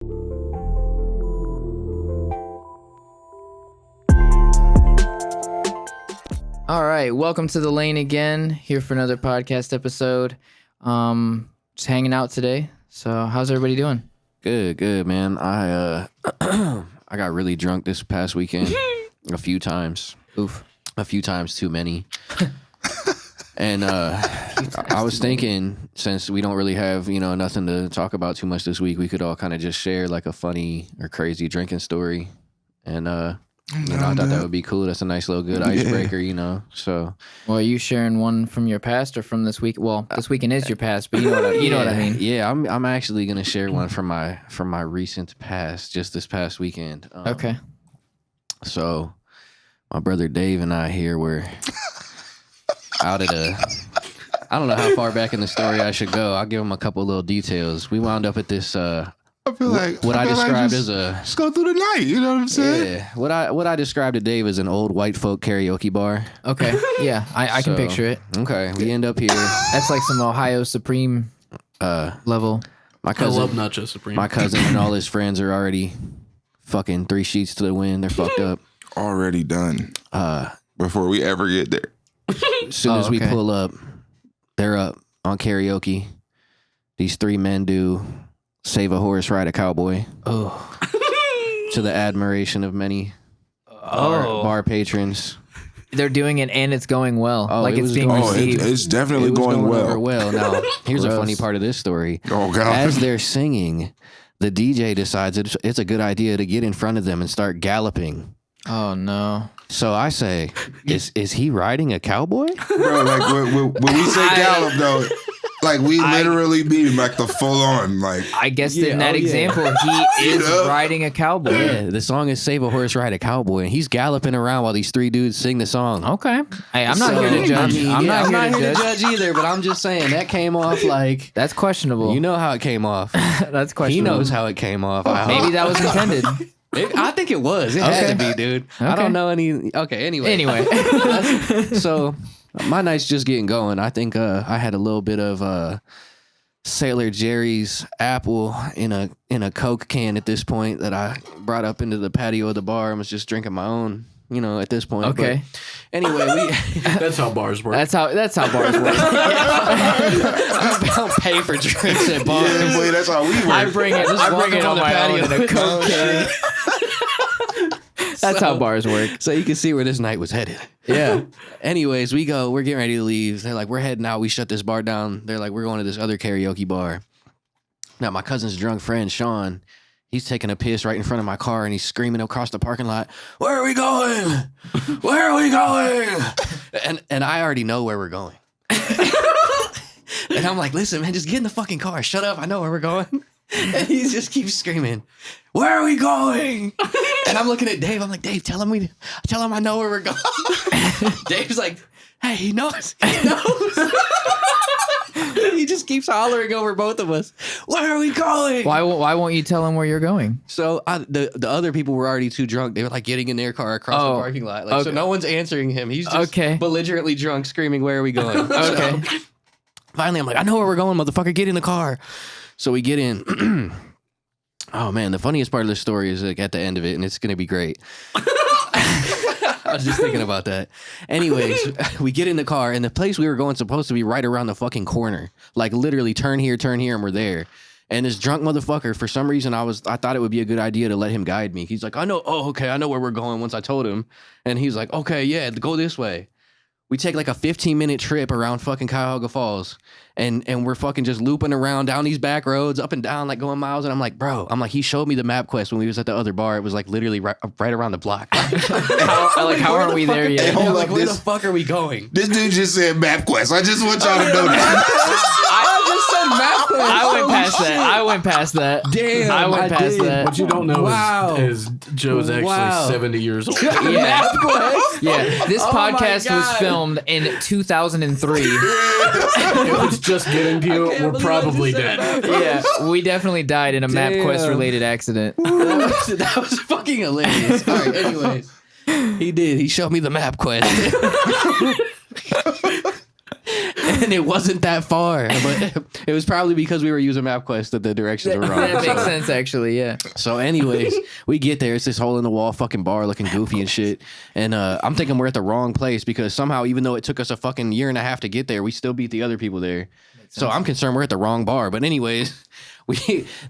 All right, welcome to the lane again. Here for another podcast episode. Just hanging out today. So, how's everybody doing? Good, man. I got really drunk this past weekend a few times. Oof. A few times too many. And I was thinking, since we don't really have, nothing to talk about too much this week, we could all kind of just share like a funny or crazy drinking story. And I thought that would be cool. That's a nice little good icebreaker, So, well, are you sharing one from your past or from this week? Well, this weekend is your past, but you know what I mean. Yeah, I'm actually gonna share one from my recent past, just this past weekend. Okay. So, my brother Dave and I here were out at I don't know how far back in the story I should go. I'll give him a couple little details. We wound up at this. I feel like what I described as just go through the night. You know what I'm saying? Yeah. What I described to Dave as an old white folk karaoke bar. Okay. Yeah, I can picture it. Okay, we end up here. That's like some Ohio Supreme level. My cousin, I love Nacho Supreme. My cousin and all his friends are already fucking 3 sheets to the wind. They're fucked up. Already done. Before we ever get there. As soon as we pull up, they're up on karaoke. These 3 men do Save a Horse, Ride a Cowboy. Oh. To the admiration of many bar patrons. They're doing it and it's going well. Oh, like it's being received. It's definitely going over well. well. Now, here's a Gross. funny part of this story. Oh, God. As they're singing, the DJ decides it's a good idea to get in front of them and start galloping. Oh, no. So I say, is he riding a cowboy? Bro, like when we say gallop, though, like we literally mean like the full on, like. I guess in that example, he is riding a cowboy. Yeah, the song is Save a Horse, Ride a Cowboy, and he's galloping around while these 3 dudes sing the song. Okay. Hey, I'm not here to judge. I'm not here to judge either, but I'm just saying that came off like... That's questionable. You know how it came off. That's questionable. He knows how it came off. Maybe that was intended. I think it was. It had to be, dude. Okay. I don't know any... Okay, anyway. So, my night's just getting going. I think I had a little bit of Sailor Jerry's apple in a Coke can at this point that I brought up into the patio of the bar and was just drinking my own, at this point. Okay. But anyway, That's how bars work. That's how bars work. I don't pay for drinks at bars. Yeah, boy, that's how we work. I bring it on my own in a Coke can. That's how bars work. So you can see where this night was headed. Yeah. Anyways, we're getting ready to leave. They're like, we're heading out. We shut this bar down. They're like, we're going to this other karaoke bar. Now, my cousin's drunk friend, Sean, he's taking a piss right in front of my car and he's screaming across the parking lot, "Where are we going? Where are we going?" And I already know where we're going. And I'm like, listen, man, just get in the fucking car. Shut up. I know where we're going. And he just keeps screaming, "Where are we going?" And I'm looking at Dave. I'm like, Dave, tell him I know where we're going. Dave's like, hey, he knows. He just keeps hollering over both of us. Where are we going? Why won't you tell him where you're going? So the other people were already too drunk. They were like getting in their car across the parking lot. Like, so no one's answering him. He's just belligerently drunk, screaming, "Where are we going?" Okay. So, finally, I'm like, I know where we're going, motherfucker. Get in the car. So we get in. Oh, man, the funniest part of the story is like at the end of it, and it's going to be great. I was just thinking about that. Anyways, we get in the car, and the place we were going supposed to be right around the fucking corner. Like, literally, turn here, and we're there. And this drunk motherfucker, for some reason, I thought it would be a good idea to let him guide me. He's like, I know where we're going once I told him. And he's like, okay, yeah, go this way. We take like a 15-minute trip around fucking Cuyahoga Falls, and we're fucking just looping around down these back roads, up and down, like going miles. And I'm like, he showed me the map quest when we was at the other bar. It was like literally right around the block. How are we there yet? Hold Like, up, where the fuck are we going? This dude just said map quest. I just want y'all to know that. I just said map quest. I went past that. Damn, I went past did. that. What you don't know is Joe's actually 70 years old. Yeah. Yeah. This podcast was filmed in 2003. If it's just getting to you, we're probably dead. Yeah, we definitely died in a MapQuest related accident. That was fucking hilarious. All right, anyways. He did. He showed me the map quest. And and it wasn't that far, but it was probably because we were using MapQuest that the directions were wrong. That makes sense, actually. Yeah. So, anyways, we get there. It's this hole in the wall fucking bar looking goofy and shit. And I'm thinking we're at the wrong place because somehow, even though it took us a fucking year and a half to get there, we still beat the other people there. So I'm concerned we're at the wrong bar. But anyways,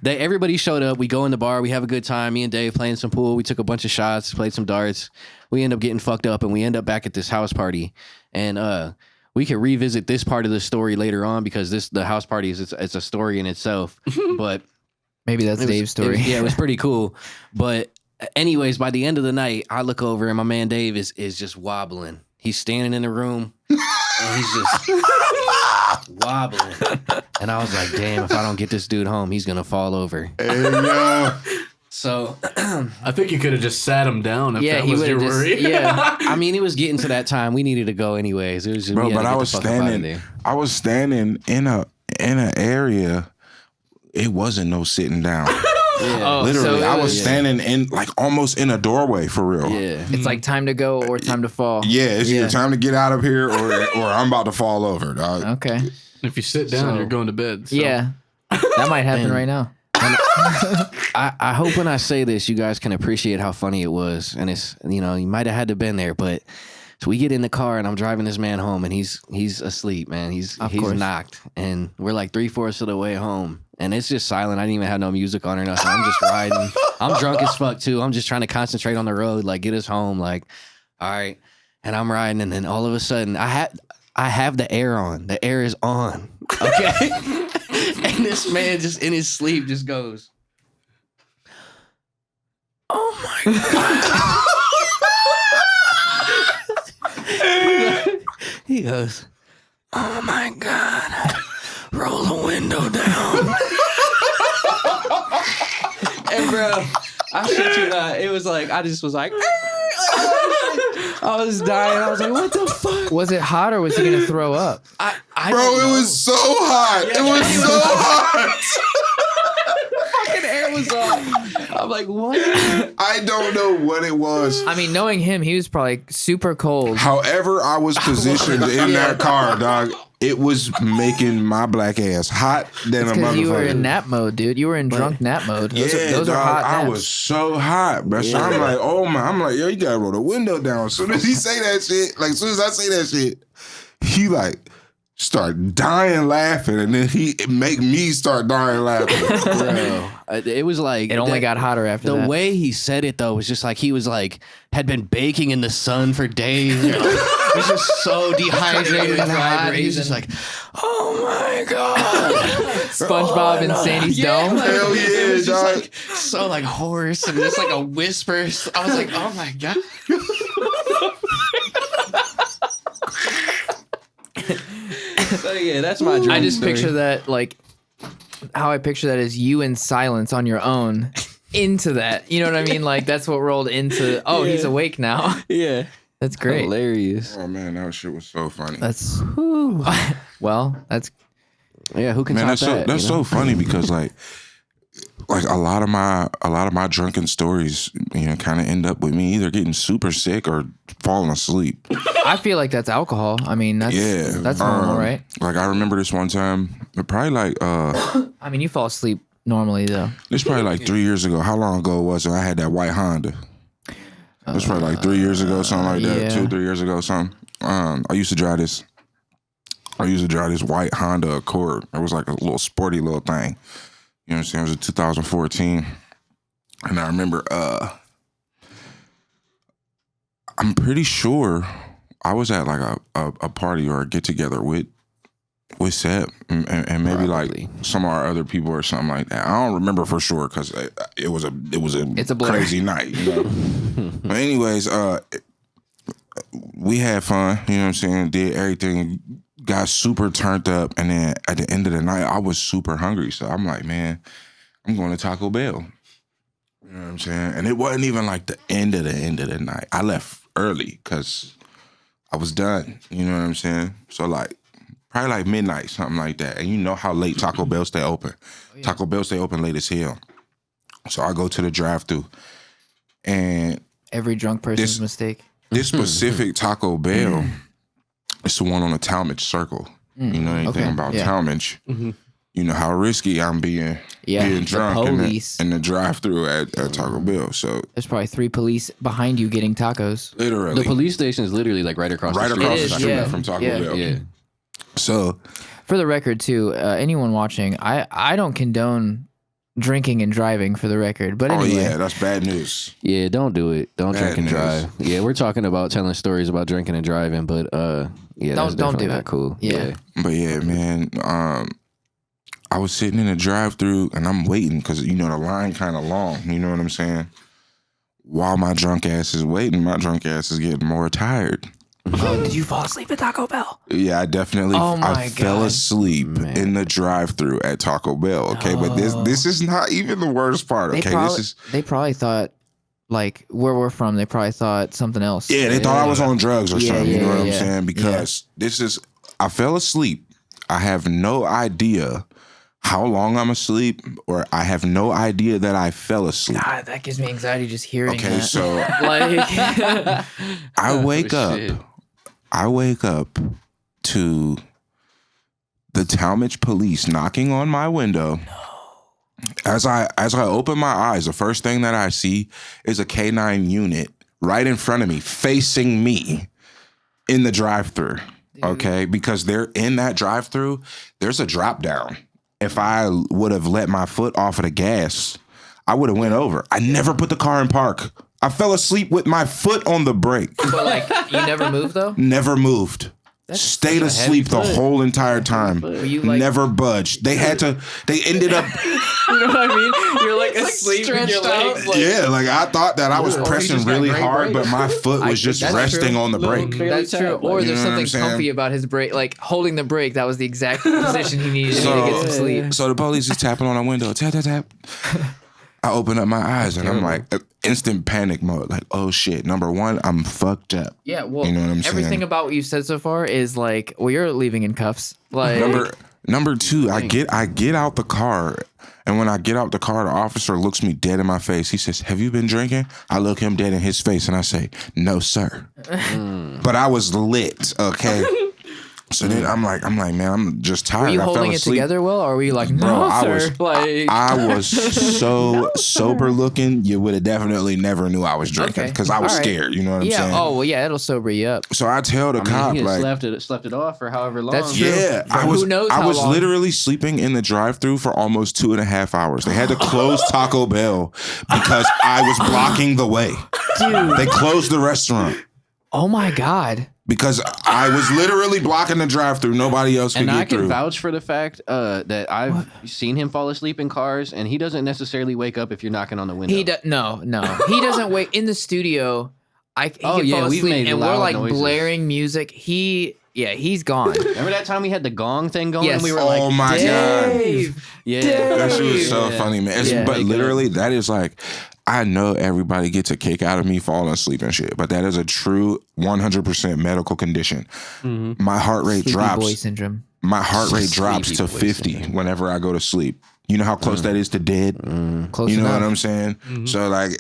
everybody showed up. We go in the bar. We have a good time. Me and Dave playing some pool. We took a bunch of shots, played some darts. We end up getting fucked up, and we end up back at this house party. And we could revisit this part of the story later on because the house party it's a story in itself. But maybe that's Dave's story. It was pretty cool. But anyways, by the end of the night, I look over and my man Dave is just wobbling. He's standing in the room and he's just wobbling. And I was like, damn, if I don't get this dude home, he's gonna fall over. So I think you could have just sat him down if that was your worry. Yeah. I mean, it was getting to that time. We needed to go anyways. It was just, Bro, but I was standing in an area. It wasn't no sitting down. Yeah. Literally, I was standing in like almost in a doorway for real. Yeah. It's like time to go or time to fall. Yeah, it's either time to get out of here or I'm about to fall over, dog. Okay. If you sit down, you're going to bed. So. Yeah. That might happen right now. I hope when I say this, you guys can appreciate how funny it was. And it's, you might have had to been there, but so we get in the car and I'm driving this man home and he's asleep, man. He's knocked. And we're like 3/4 of the way home. And it's just silent. I didn't even have no music on or nothing. I'm just riding. I'm drunk as fuck too. I'm just trying to concentrate on the road, like get us home. Like, all right. And I'm riding, and then all of a sudden, I have the air on. The air is on. Okay. And this man just in his sleep just goes, "Oh my God." He goes, "Oh my God. Roll the window down." And bro, I shit you not. It was like, I just was like, I was dying. I was like, what the fuck? Was it hot or was he going to throw up? Bro, it was so hot. It was so hot. Fucking air was on. I'm like, what? I don't know what it was. I mean, knowing him, he was probably super cold. However, I was positioned in that car, dog. It was making my black ass hot than a Because motherfucker. you were in nap mode, dude. You were in drunk nap mode. Those are hot naps. I was so hot, bro. So I'm like, oh my, I'm like, yo, you gotta roll the window down. As soon as he say that shit, like as soon as I say that shit, he like start dying laughing, and then he make me start dying laughing. Bro, it was like It only got hotter after that. The way he said it though was just like he was like had been baking in the sun for days. You know? He was just so dehydrated and hot. He was just like, "Oh my God." SpongeBob in Sandy's dome. Like, Hell yeah, it was just dog. like so like hoarse and just like a whisper. I was like, "Oh my God." So yeah, that's my dream. I just story. picture that, like, how I picture that is you in silence on your own into that. You know what I mean? Like, that's what rolled into, he's awake now. Yeah. That's great. Hilarious. Oh man, that shit was so funny. That's, well, that's, Yeah, who can Man, top that's that? that's you know? so funny because like a lot of my drunken stories, kind of end up with me either getting super sick or falling asleep. I feel like that's alcohol. I mean, that's normal, right? Like I remember this one time, probably like I mean, you fall asleep normally, though. this probably like 3 years ago. How long ago was it? I had that white Honda. It was probably like 3 years ago, something like that. yeah. 2-3 years ago, something. I used to drive this white Honda Accord. It was like a little sporty little thing. You know what I'm saying? It was a 2014. And I remember, I'm pretty sure I was at like a party or a get together with Seth and maybe Probably. like some of our other people or something like that. I don't remember for sure because it was a It's a blur. crazy night. You know? But anyways, we had fun. You know what I'm saying? Did everything. Got super turned up, and then at the end of the night, I was super hungry. So I'm like, man, I'm going to Taco Bell. You know what I'm saying? And it wasn't even like the end of the night. I left early because I was done. You know what I'm saying? So like, probably like midnight, something like that. And you know how late Taco Bell stay open. Taco Bell stay open late as hell. So I go to the drive-thru, and Every drunk person's mistake. this specific Taco Bell, it's the one on the Talmadge Circle. you know anything about Talmadge, you know how risky I'm being drunk in the drive-thru at Taco Bell. So there's probably 3 police behind you getting tacos. Literally, the police station is literally like right across the street from Taco Bell. Yeah. So, for the record, too, anyone watching, I don't condone drinking and driving. For the record, but anyway. Oh yeah, that's bad news. Yeah, don't do it. Don't drink and drive. Yeah, we're talking about telling stories about drinking and driving, but yeah, that's don't do not it. Cool. Yeah. But yeah, man, I was sitting in a drive-thru and I'm waiting because you know the line kind of long. You know what I'm saying? While my drunk ass is waiting, my drunk ass is getting more tired. Did you fall asleep at Taco Bell? Yeah, I definitely. I fell asleep in the drive-thru at Taco Bell. Okay, but this is not even the worst part. Okay, they probably thought, like, where we're from, they probably thought something else. Yeah, they thought I was on drugs or something. You know what I'm saying? Because I fell asleep. I have no idea how long I'm asleep, or I have no idea that I fell asleep. God, that gives me anxiety just hearing that. Okay, so like, I wake up to the Talmadge police knocking on my window. No. As I open my eyes, the first thing that I see is a K9 unit right in front of me, facing me in the drive-thru. Okay, because they're in that drive-thru, there's a drop down. If I would have let my foot off of the gas, I would have went over. I never put the car in park. I fell asleep with my foot on the brake. But like, you never moved though? Never moved. Stayed asleep the whole entire time. Were you like, never budged. They ended up. You know what I mean? You're like asleep with your legs. Like, yeah, like I thought that I was pressing really hard, but my foot was just resting on the brake. That's true. Or there's something comfy about his brake, like holding the brake. That was the exact position he needed to get some sleep. So the police is tapping on a window. Tap, tap, tap. I open up my eyes and I'm like, instant panic mode. Like, oh shit. Number one, I'm fucked up. Yeah, well, you know what I'm saying? Everything about what you said so far is like, well, you're leaving in cuffs. Like number two, I get out the car, and when I get out the car, the officer looks me dead in my face. He says, "Have you been drinking?" I look him dead in his face and I say, "No, sir." But I was lit, okay? So then I'm like, man, I'm just tired. Were you holding it together well, or were you like, no, sir? I was so sober looking, you would have definitely never knew I was drinking because I was scared. You know what I'm saying? Oh, well, yeah, it'll sober you up. So I tell the cop, he like, slept it off for however long. That's true. Yeah, I was literally sleeping in the drive-thru for almost 2.5 hours. They had to close Taco Bell because I was blocking the way. Dude, they closed the restaurant. Oh my God. Because I was literally blocking the drive-thru. Nobody else could get through. And I can vouch for the fact that I've seen him fall asleep in cars, and he doesn't necessarily wake up if you're knocking on the window. No. He doesn't wake in the studio. He can fall asleep, and we're like noises. Blaring music. He's gone. Remember that time we had the gong thing going? Yes. And we were oh like, my Dave, God. Yeah. That shit was so funny, man. But literally, that is like, I know everybody gets a kick out of me falling asleep and shit, but that is a true 100% medical condition. Mm-hmm. My heart rate drops. Boy syndrome. My heart rate drops to 50 whenever I go to sleep. You know how close that is to dead? Close you know enough. what I'm saying? Mm-hmm. So like,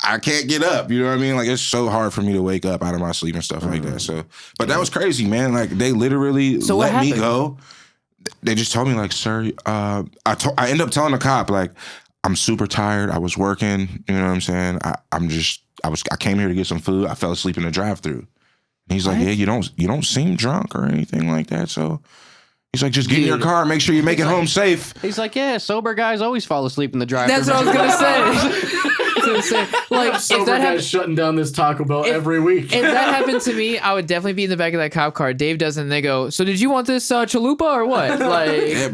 I can't get up. You know what I mean? Like, it's so hard for me to wake up out of my sleep and stuff like that. So, but that was crazy, man. Like, they literally let me go. They just told me, like, sir, I end up telling the cop, like, I'm super tired. I was working. You know what I'm saying? I came here to get some food. I fell asleep in the drive-thru. And he's like, yeah, you don't seem drunk or anything like that. So he's like, just get in your car and make sure you make it home safe. He's like, yeah, sober guys always fall asleep in the drive-thru. That's what I was gonna say. Like, if that happened, shutting down this Taco Bell every week. If that happened to me, I would definitely be in the back of that cop car. Dave doesn't. And they go, so did you want this chalupa or what? Like,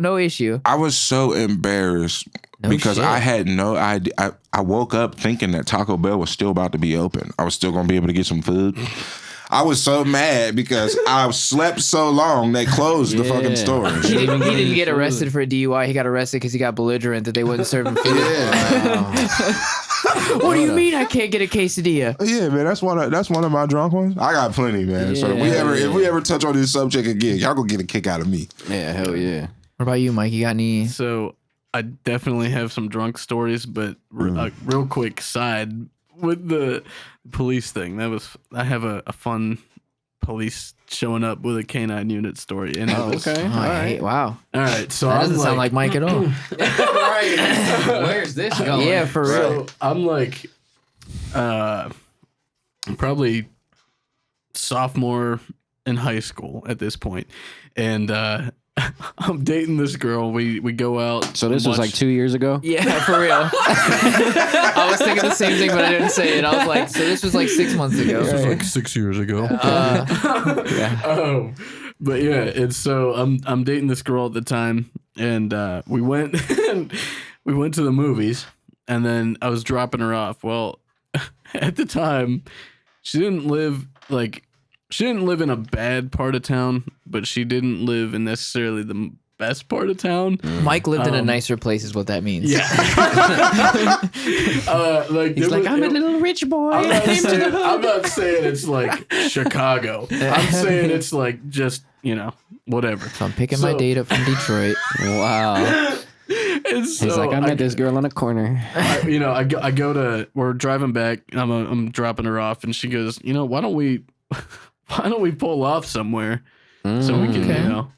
no issue. I was so embarrassed because I had no idea. I woke up thinking that Taco Bell was still about to be open. I was still gonna be able to get some food. I was so mad because I slept so long they closed the fucking store. He didn't get arrested for a DUI. He got arrested because he got belligerent that they wouldn't serve him food. What do you mean I can't get a quesadilla? Yeah, man, that's one of my drunk ones. I got plenty, man. So if we ever touch on this subject again, y'all gonna get a kick out of me. Yeah, hell yeah. What about you, Mike? You got any? So I definitely have some drunk stories, but a real quick side with the police thing. I have a fun police showing up with a canine unit story. And it was, okay. Oh, All right. Wow. all right, so That I'm doesn't sound like Mike at all. Right. Where's this going? Yeah, for real. So I'm like, probably sophomore in high school at this point, and I'm dating this girl. We go out. So this was like 2 years ago? Yeah, for real. I was thinking the same thing, but I didn't say it. I was like, so this was like 6 months ago. This was like 6 years ago. Yeah. But yeah, and so I'm dating this girl at the time, and we went we went to the movies, and then I was dropping her off. Well, at the time, she didn't live in a bad part of town, but she didn't live in necessarily the best part of town. Mike lived in a nicer place, is what that means. Yeah. He's like, I'm a little rich boy. I'm not saying it's like Chicago. I'm saying it's like just, whatever. So I'm picking my date up from Detroit. Wow. And so He's like, I met this girl on a corner. I go to, we're driving back, and I'm dropping her off, and she goes, why don't we pull off somewhere so we can,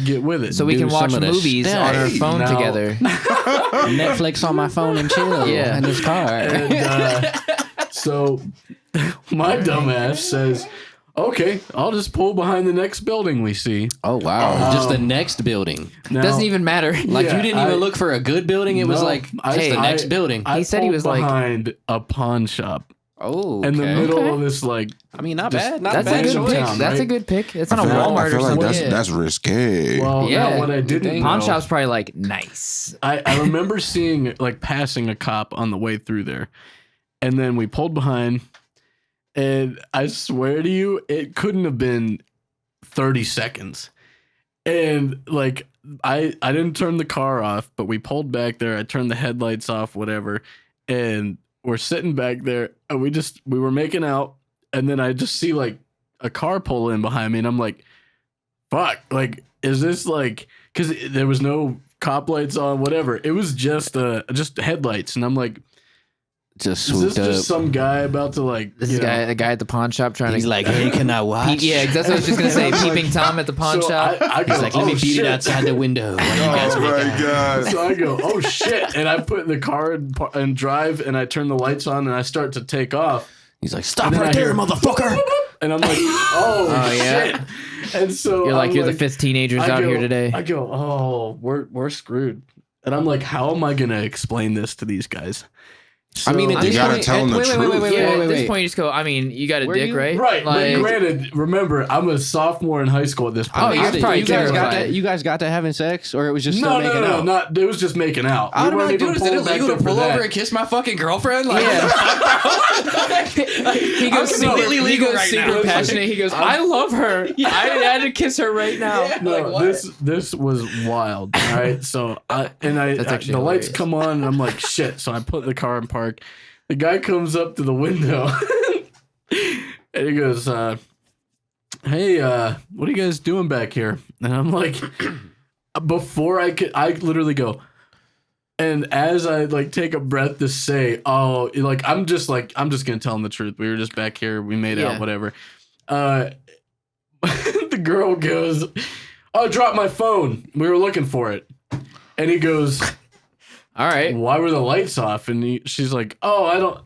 get with it. So we Do can watch some of this movies on our stuff. phone No. together. Netflix on my phone and chill Yeah. in this car. And so my dumbass says, okay, I'll just pull behind the next building we see. Oh, wow. Just the next building. Now, Doesn't even matter. Like, Yeah, you didn't even look for a good building. It was No, like, I- just the I- next building. I He said he pulled was like- behind a pawn shop Oh, in the okay. middle of this, like, I mean, not Just- bad. Not That's bad a good choice. pick. Town, That's a right? good pick. It's on a I Walmart feel or like something. that's risque. well, Yeah. now what I didn't Pawn know, shop's probably like nice. I remember seeing, like, passing a cop on the way through there. And then we pulled behind, and I swear to you, it couldn't have been 30 seconds. And, like, I didn't turn the car off, but we pulled back there. I turned the headlights off, whatever. And we're sitting back there, and we were making out. And then I just see, like, a car pull in behind me, and I'm like, fuck, like, is this like, because there was no cop lights on, whatever. It was just headlights, and I'm like, Just is this swooped up. just some guy about to, like, This is the guy at the pawn shop trying He's to. like, hey, can I watch? Yeah, that's what I was just gonna say. Peeping Tom at the pawn So shop. I go, He's like, let me oh, beat shit. it outside the window. while you guys Oh make my out. god! So I go, oh shit, and I put in the car and drive, and I turn the lights on, and I start to take off, He's like, stop And then right I there, hear- motherfucker. and I'm like, oh yeah. shit, and so You're like, I'm you're the fifth teenagers I out go- here today. I go, oh, we're screwed, and I'm like, how am I gonna explain this to these guys? I mean, at You this gotta point, tell him the wait, truth. Yeah, wait, at this wait. point you just go. I mean, you got a Were dick, you- right? Right, Like, but granted, remember, I'm a sophomore in high school at this point. Oh, you're probably you guys got terrified. that? You guys got to having sex, or it was just still no, making out? not. It was just making out. I We don't know, weren't dude. even Is it pulling back illegal to there for pull that. over and kiss my fucking girlfriend? Like, he goes I'm completely super, he legal goes right super now. passionate. He goes, I love her. I had to kiss her right now. Yeah. No, Like, what? this was wild. All right, so That's actually the lights hilarious. come on, and I'm like, shit. So I put the car in park. The guy comes up to the window, and he goes, "Hey, what are you guys doing back here?" And I'm like, before I literally go. And as I like take a breath to say, oh, like I'm just gonna tell him the truth. We were just back here, we made Yeah. out, whatever. The girl goes, "Oh, I dropped my phone. We were looking for it." And he goes, All right. "Why were the lights off?" And she's like, "Oh, I don't."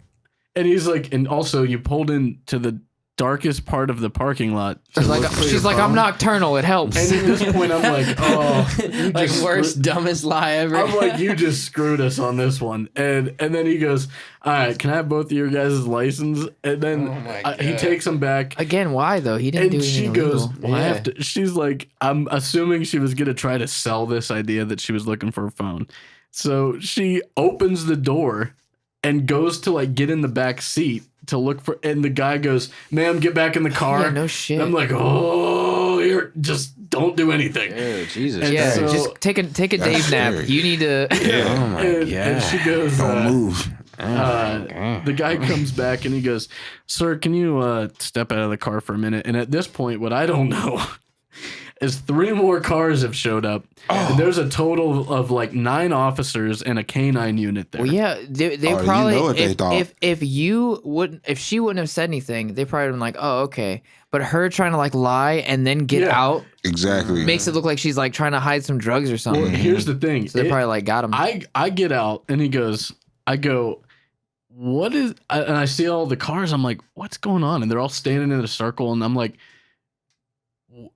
And he's like, "And also, you pulled into the darkest part of the parking lot." to She's like, look for your I'm phone." nocturnal. It helps. And at this point, I'm like, "Oh, you like just worst, dumbest lie ever. I'm like, you just screwed us on this one." And then he goes, "All right, can I have both of your guys' license?" And then Oh my he God. takes them back. Again, why though? He didn't do And she anything goes, illegal. "Well, I Yeah. have to." She's like, I'm assuming she was gonna try to sell this idea that she was looking for a phone. So she opens the door and goes to like get in the back seat to look for. And the guy goes, "Ma'am, get back in the car." Yeah, no shit. And I'm like, "Oh, you're just don't do anything." Ew, Jesus. And yeah, so- just take a Dave nap. scary. You need to. Oh my And God. she goes, Don't move. the guy comes back and he goes, "Sir, can you step out of the car for a minute?" And at this point, what I don't know, is 3 more cars have showed up. And there's a total of like 9 officers and a canine unit there. Well, yeah, they Oh, you probably know what they thought. if she wouldn't have said anything, they probably would have been like, oh, okay. But her trying to like lie and then get out Exactly. makes it look like she's like trying to hide some drugs or something. Well, here's the thing. So they probably like got him. I get out and he goes, I go, what is, and I see all the cars. I'm like, what's going on? And they're all standing in a circle. And I'm like,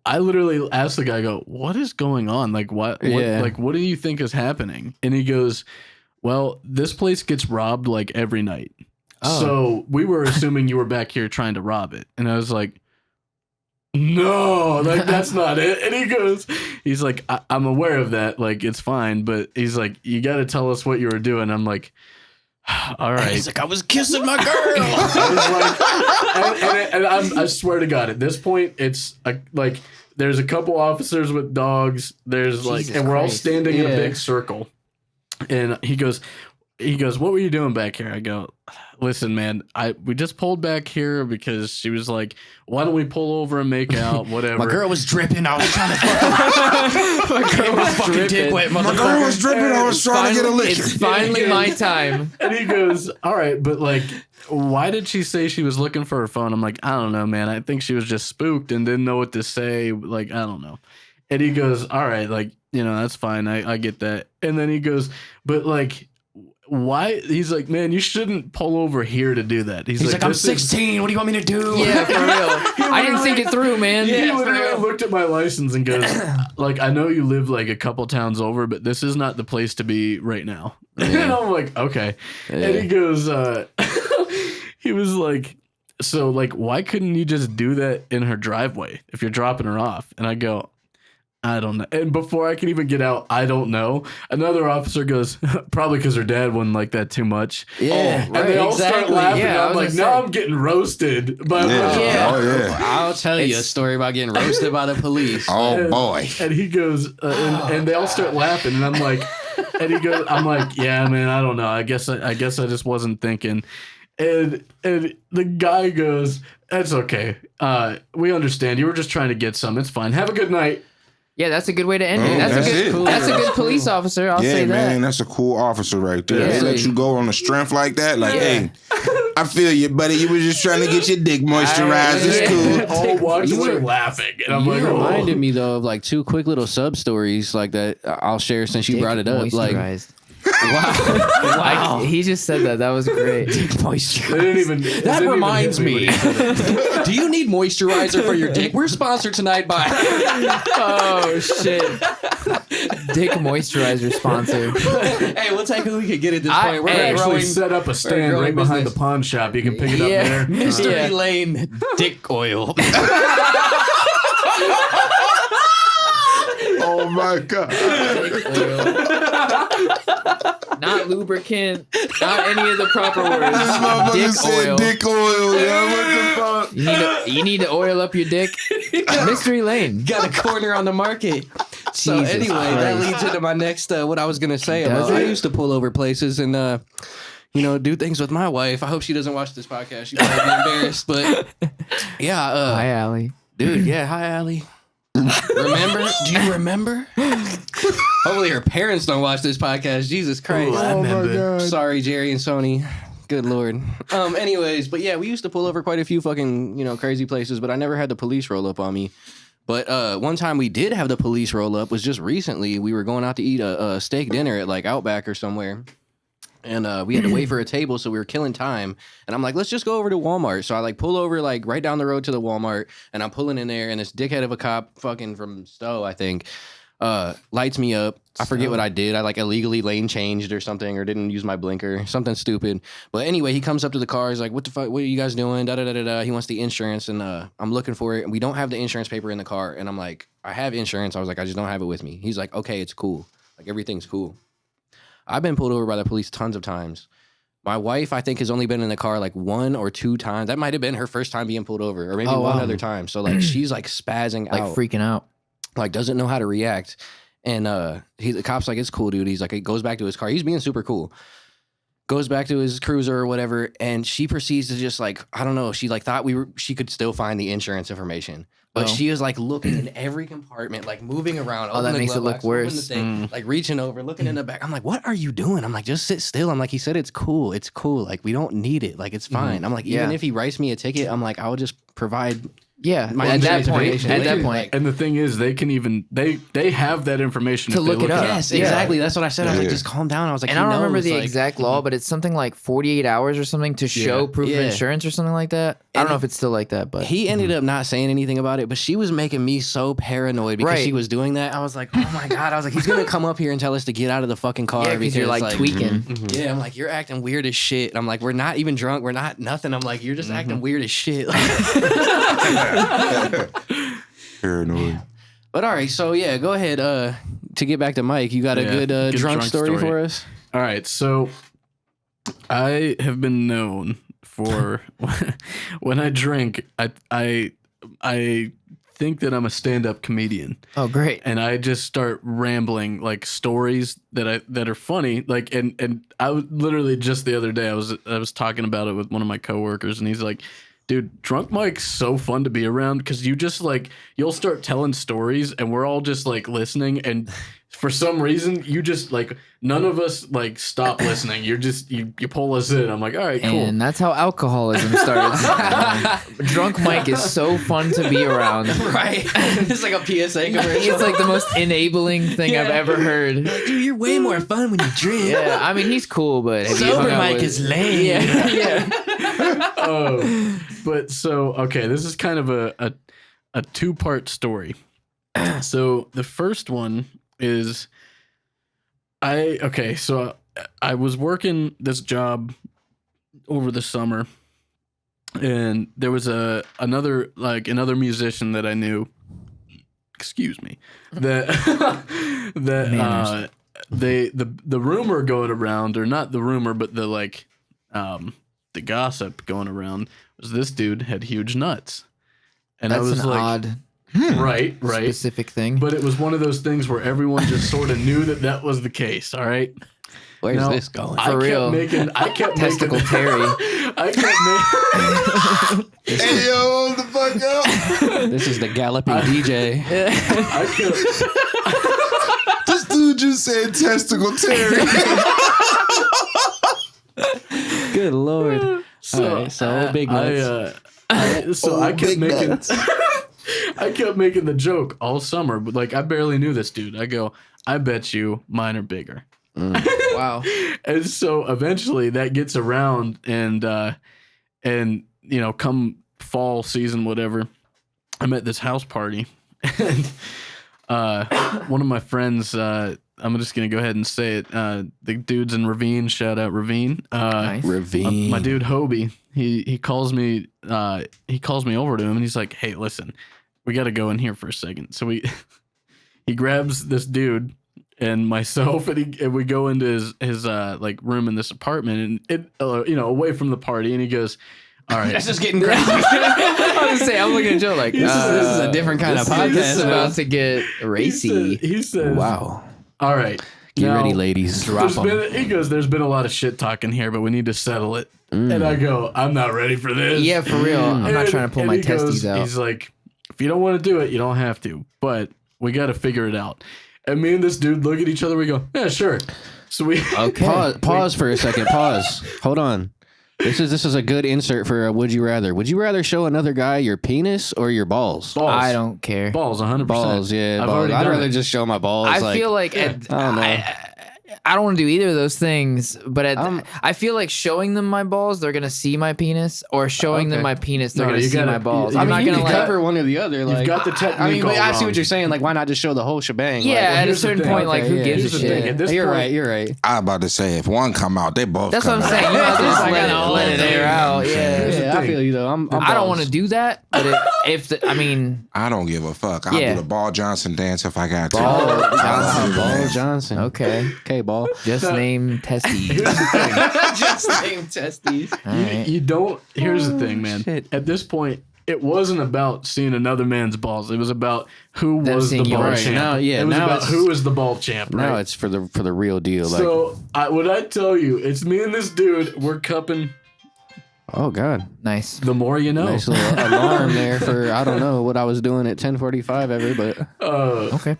I literally asked the guy, I go, what is going on? Like, what do you think is happening? And he goes, well, this place gets robbed like every night. Oh. So we were assuming you were back here trying to rob it. And I was like, no, like that's not it. And he goes, he's like, I'm aware of that. Like, it's fine. But he's like, you got to tell us what you were doing. I'm like, all right. He's like, I was kissing my girl. I swear to God, at this point, it's like there's a couple officers with dogs. There's like, Jesus and we're all Christ. standing in a big circle. And he goes, what were you doing back here? I go, listen, man, we just pulled back here because she was like, why don't we pull over and make out, whatever. My girl was dripping. I was trying to My girl was fucking dick dripping. wet, My girl motherfucker. was dripping. I was trying to get a lick. It's finally my time. And he goes, all right, but like, why did she say she was looking for her phone? I'm like, I don't know, man. I think she was just spooked and didn't know what to say. Like, I don't know. And he goes, all right, like, that's fine. I get that. And then he goes, but like, why? He's like, man, you shouldn't pull over here to do that. He's like, I'm 16. What do you want me to do? Yeah, for real. I didn't think it through, man. He literally looked at my license and goes, like, I know you live like a couple towns over, but this is not the place to be right now. And I'm like, okay. Yeah. And he goes, he was like, so like, why couldn't you just do that in her driveway if you're dropping her off? And I go, I don't know. And before I can even get out, I don't know. Another officer goes, probably because her dad wouldn't like that too much. Yeah, And they all start laughing. Yeah, I I'm was like, gonna now say. I'm getting roasted by Yeah. Oh, yeah. I'll tell you a story about getting roasted by the police. Oh, boy. And he goes, and they all start laughing, and I'm like, I'm like, yeah, man, I don't know. I guess I just wasn't thinking. And the guy goes, that's okay. We understand. You were just trying to get some. It's fine. Have a good night. Yeah, that's a good way to end it. Oh, That's that's a good. it. That's a good police officer. I'll Yeah, say that. man, that's a cool officer right there. Yeah. They let you go on the strength like that. Like, Yeah. hey, I feel you, buddy. You were just trying to get your dick moisturized. It's Yeah. cool. They all walked You away were- laughing. And I'm You like, reminded me though of like 2 quick little sub stories like that I'll share since you Dick brought it up. Like, moisturized. wow, He just said that. That was great. moisturizer. They didn't even. That reminds me. Do you need moisturizer for your dick? We're sponsored tonight by. Oh shit! Dick moisturizer sponsor. Hey, we'll take who we can get at this I- point. We're hey, Actually growing. set up a stand growing right behind business. the pawn shop. You can pick it up Yeah. there. Mystery Yeah. Lane dick oil. Oh, my God. Dick oil. Not lubricant. Not any of the proper words. Motherfucker Dick said oil. dick oil. Yeah, what the fuck? You need to oil up your dick. Mystery Lane. Got a corner on the market. So Jesus anyway, that Christ. leads into my next what I was gonna say Does about. I it? used to pull over places and do things with my wife. I hope she doesn't watch this podcast. She might be embarrassed, but yeah, Hi, Allie. dude, yeah, hi Allie. Remember? Do you remember? Hopefully her parents don't watch this podcast. Jesus Christ. I Oh, my remember. God. Sorry, Jerry and Sony. Good Lord. Anyways, but yeah, we used to pull over quite a few fucking, crazy places, but I never had the police roll up on me. But one time we did have the police roll up was just recently. We were going out to eat a steak dinner at like Outback or somewhere. And we had to wait for a table, so we were killing time. And I'm like, let's just go over to Walmart. So I like pull over like right down the road to the Walmart, and I'm pulling in there, and this dickhead of a cop, fucking from Stowe, I think, lights me up. I forget what I did. I like illegally lane changed or something, or didn't use my blinker, something stupid. But anyway, he comes up to the car. He's like, "What the fuck? What are you guys doing?" Da da da da da. He wants the insurance, and I'm looking for it, and we don't have the insurance paper in the car. And I'm like, "I have insurance." I was like, "I just don't have it with me." He's like, "Okay, it's cool. Like everything's cool." I've been pulled over by the police tons of times. My wife, I think, has only been in the car like 1 or 2 times. That might have been her first time being pulled over, or maybe Oh, one wow. other time. So like she's like spazzing Like out, freaking out. like doesn't know how to react. And the cop's like, "It's cool, dude." He's like, he goes back to his car. He's being super cool. Goes back to his cruiser or whatever, and she proceeds to just like, I don't know. She like thought she could still find the insurance information. But Oh. she was like looking in every compartment, like moving around. Oh, that opening the makes it glove look box, opening the worse. thing, like reaching over, looking in the back. I'm like, what are you doing? I'm like, just sit still. I'm like, he said it's cool. It's cool. Like, we don't need it. Like, it's fine. I'm like, even Yeah. if he writes me a ticket, I'm like, I'll just provide. Yeah, My at that insurance point, information at that later, point, like- And the thing is, they can even they have that information To if they look it up. Yes, Yeah. exactly. That's what I said. I was like, Yeah. just calm down. I was like, and he I don't remember knows, the like- exact law, but it's something like 48 hours or something to show proof of Yeah. insurance or something like that. I don't And know if it's still like that, but He ended up not saying anything about it, but she was making me so paranoid because Right. she was doing that. I was like, oh my God. I was like, he's going to come up here and tell us to get out of the fucking car yeah, because because you're like tweaking. Yeah, I'm like, you're acting weird as shit. And I'm like, we're not even drunk. We're not nothing. I'm like, you're just acting weird as shit. Paranoid. But all right, so yeah, go ahead. To get back to Mike, you got a Yeah, good good drunk drunk story story. for us? All right, so I have been known for when I drink, I think that I'm a stand-up comedian, Oh, great. and I just start rambling like stories that are funny. Like, and I was literally just the other day I was talking about it with one of my coworkers, and he's like, dude, drunk Mike's so fun to be around because you just like, you'll start telling stories and we're all just like listening. And for some reason, you just like, none of us like stop listening. You're just, you pull us in. I'm like, all right, cool. And that's how alcoholism starts. Drunk Mike is so fun to be around. Right. It's like a PSA commercial. It's like the most enabling thing I've ever heard. Dude, you're way more fun when you drink. Yeah, I mean, he's cool, but have you hung Sober out Mike with- is lame. Yeah, yeah. Oh, but so, okay, this is kind of a two-part story. So the first one is so I was working this job over the summer, and there was another musician that I knew, excuse me, that Manners. the rumor going around, or not the rumor, but the gossip going around was this dude had huge nuts. And I That's was an like, odd right. specific thing. But it was one of those things where everyone just sort of knew that was the case. All right. Where's Now, this going? For real. I kept Testicle making, Terry. I kept making, Hey, yo, the fuck up. This is the galloping DJ. I kept, This dude just said testicle Terry. Good Lord. so, All right, so big nuts. I kept big making, nuts. I kept making the joke all summer, but like I barely knew this dude. I go, I bet you mine are bigger. Wow. And so eventually that gets around, and you know, come fall season, whatever, I'm at this house party, and one of my friends, I'm just gonna go ahead and say it, the dude's in Ravine, shout out Ravine, Nice. Ravine. my dude Hobie, he calls me over to him, and he's like, hey, listen, we got to go in here for a second. So he grabs this dude and myself, and we go into his like room in this apartment, and it you know, away from the party, and he goes, all right, That's just getting crazy. I was gonna say, I'm looking at Joe like, This is a different kind of this podcast. is about to get racy. he says, Wow. all right, Get now, ready, ladies. Drop 'em. he goes, there's been a lot of shit talking here, but we need to settle it. And I go, I'm not ready for this. Yeah, for real. I'm not And- trying to pull and my he goes- testes out. He's like, if you don't want to do it, you don't have to, but we got to figure it out. And me and this dude look at each other. We go, yeah, sure. So we Okay. Pause for a second. Pause. Hold on. This is a good insert for a would you rather. Would you rather show another guy your penis or your balls? balls. I don't care. balls 100%. Balls, yeah. I've balls. already I'd done rather it. just show my balls. I feel like I don't know. I don't want to do either of those things, but Um, I feel like showing them my balls, they're gonna see my penis, or showing them Okay. my penis, they're No, gonna you see gotta- my balls. you- I'm I not mean, you gonna can let. cover one or the other. Like, got the technique I mean, but all I see wrong. what you're saying. Like, why not just show the whole shebang? Yeah, Like, at a here's the certain thing. point, like, Okay, who yeah. gives Here's a the thing. shit? At this you're point, right. You're right. I about to say, if one come out, they both That's come what I'm out. saying. You might as well just I let got all it of air it. out. Here's Yeah. the Yeah, I thing. feel you though. I'm I don't balls. want to do that, but I mean, I don't give a fuck. I'll Yeah. do the Ball Johnson dance if I got to. Ball Johnson. Ball Johnson. okay, Okay, ball. just name testes. here's the thing. Just name testes. All right. You don't. Here's the thing, man. shit. At this point, it wasn't about seeing another man's balls. It was about who Them was the seeing ball yours. champ. Now, yeah, it was now about it's- who was the ball champ. Right? Now it's for the real deal. Like, So when I tell you, it's me and this dude. We're cupping. Oh God. Nice. The more you know. Nice little alarm there for I don't know what I was doing at 10:45 ever, but Okay.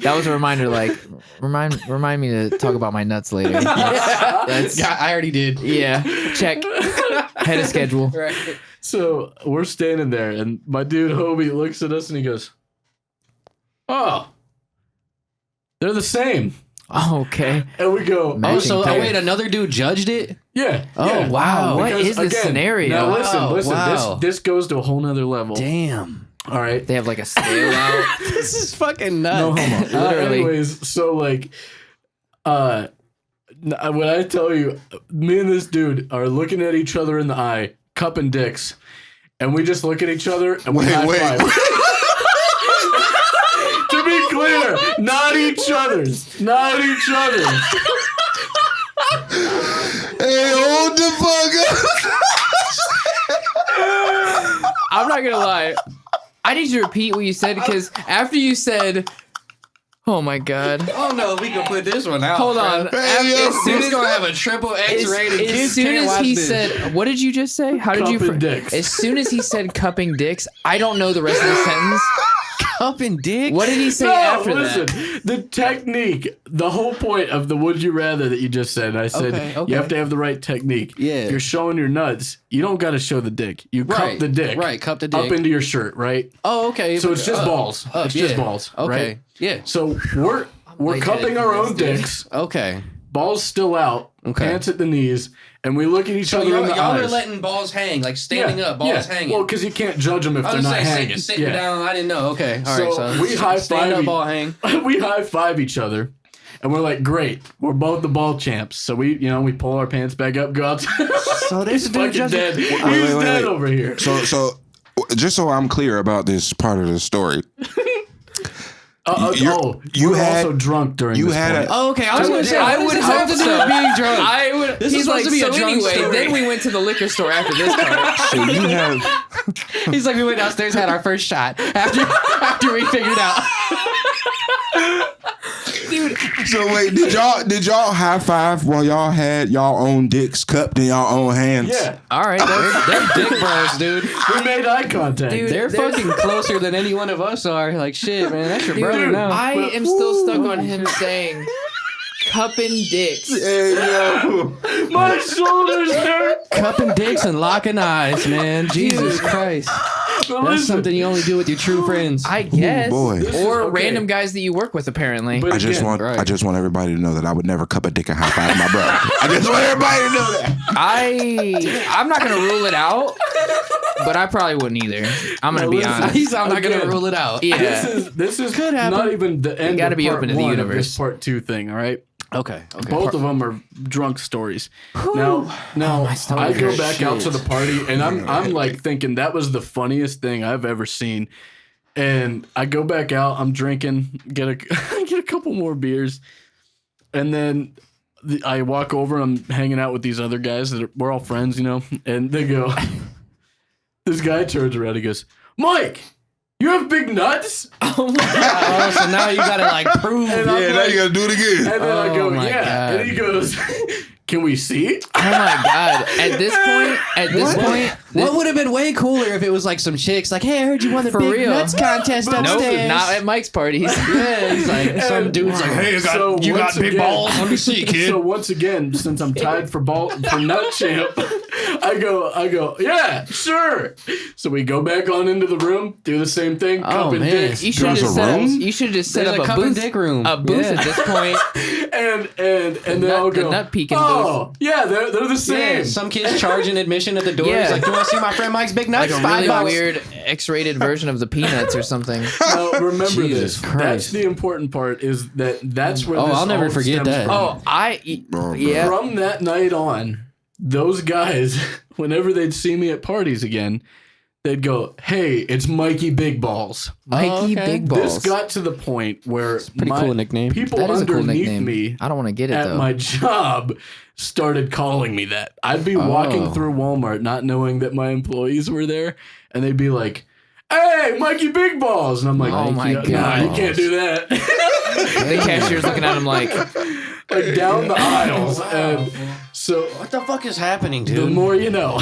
That was a reminder. Like, remind me to talk about my nuts later. That's I already did. yeah. Check. Head of schedule. Right. So we're standing there, and my dude Hobie looks at us and he goes, "Oh, they're the same." Oh, okay. And we go, Man. Oh, so Matching wait, another dude judged it? yeah. Oh, yeah. wow. What Because, is this again, scenario? Now listen, Oh, wow. this goes to a whole nother level. Damn. All right. They have like a scale out. This is fucking No nuts. homo. Literally. Anyways, so like, when I tell you, me and this dude are looking at each other in the eye, cupping dicks, and we just look at each other and we high five. To be clear, not each other's. Not each other's. Hey, hold the fuck up. I'm not gonna lie. I need you to repeat what you said because after you said, "Oh my god." Oh no, we can put this one out. Hold on. As soon It's as, gonna have a triple X rated. as Kids soon can't as watch he this. said, what did you just say? How did you? Cupping dicks. As soon as he said cupping dicks, I don't know the rest of the sentence. cupping dick. What did he say No, after listen. that? The technique, the whole point of the would you rather that you just said, I said Okay. you have to have the right technique. Yeah. If you're showing your nuts, you don't got to show the dick. You cup Right, the dick. right, cup the Up dick. into your shirt, right? Oh, okay. So it's just balls. up, It's just yeah. balls. Okay. Right? Yeah. So we're lightheaded cupping from our this, own dude. dicks, Okay. balls still out, Okay. pants at the knees, and we look at each So other in y'all, the y'all are eyes. letting balls hang, like standing up, balls hanging. Well, because you can't judge them if I they're was not saying hanging. sitting down. I didn't know. Okay. All right. So So we high stand five up, ball hang. we high five each other, and we're like, "Great, we're both the ball champs." So we pull our pants back up, go out. So this He's dude fucking just dead. He's wait, dead wait. over here. So, just so I'm clear about this part of the story, you we're had- also drunk during you this had point. a- Oh, okay. I was gonna say, I what would does this hope have to do so. with being drunk? I would. This is He's supposed like, to be a so drunk anyway, story. then we went to the liquor store after this part. so you have He's like, we went downstairs, had our first shot after we figured out. Dude, So wait, did y'all high five while y'all had y'all own dicks cupped in y'all own hands? Yeah, all right. They're dick bros, dude. we made eye contact. Dude, They're there's- fucking closer than any one of us are. Like, shit, man. That's your brother Dude, now. I am still stuck on him saying cupping dicks. Hey, yo. My shoulders hurt. Cupping dicks and locking eyes, man. Jesus Christ. But That's listen, something you only do with your true friends. I guess. boy. This is Or okay. random guys that you work with, apparently. But I just again, want right. I just want everybody to know that I would never cup a dick and high five my brother. I just want everybody to know that. I'm not gonna rule it out, but I probably wouldn't either. I'm gonna No, be listen. honest. I'm not going to Again. rule it out. Yeah. This is Could happen. not even the end. gotta of be part open to the one of universe. this part 2 thing. All right. Okay. Both of them are drunk stories. Now I go back out to the party, and I'm like thinking that was the funniest thing I've ever seen. And I go back out, I'm drinking, get a couple more beers, and then I walk over. I'm hanging out with these other guys we're all friends, and they go. This guy turns around, he goes, "Mike, you have big nuts?" Oh my god. Oh, so now you got to like prove. And I'm Yeah, now like- you gotta do it again. And then I go, Oh my yeah. God. And he goes, "Can we see it?" Oh my god. At this point, What would have been way cooler if it was like some chicks like, hey, I heard you won the For big real. nuts contest But nope, upstairs. not at Mike's parties. Yeah, he's like, some And- dude's like, hey, So once again- Let me see, kid. So once again, since I'm tied for nut champ, I go, yeah, sure. So we go back on into the room, do the same thing, Oh, cupping man. dicks, You should have There's a set. room? You should have just set There's up a a cup and booth. dick room. A booth Yeah. at this point. and then I'll the go, nut peeking oh, yeah, they're the same. Yeah, some kids charging admission at the door. Yeah. He's like, you want to see my friend Mike's big nuts? Like a really $5. weird X-rated version of the Peanuts or something. Now remember Jesus this. Christ. That's the important part. Is that's where. Oh, this I'll never all forget stems that. From. Oh, yeah. From that night on, those guys, whenever they'd see me at parties again, they'd go, "Hey, it's Mikey Big Balls." Mikey okay. Big Balls. This got to the point where Pretty cool nickname. people That is a cool underneath nickname. me I don't want to get it at though. my job started calling me that. I'd be walking Oh. through Walmart not knowing that my employees were there, and they'd be like, "Hey, Mikey Big Balls," and I'm like, Oh my Nah, you God. can't do that." The cashier's looking at him like, like down the aisles. And so What the fuck is happening, the dude? more you know.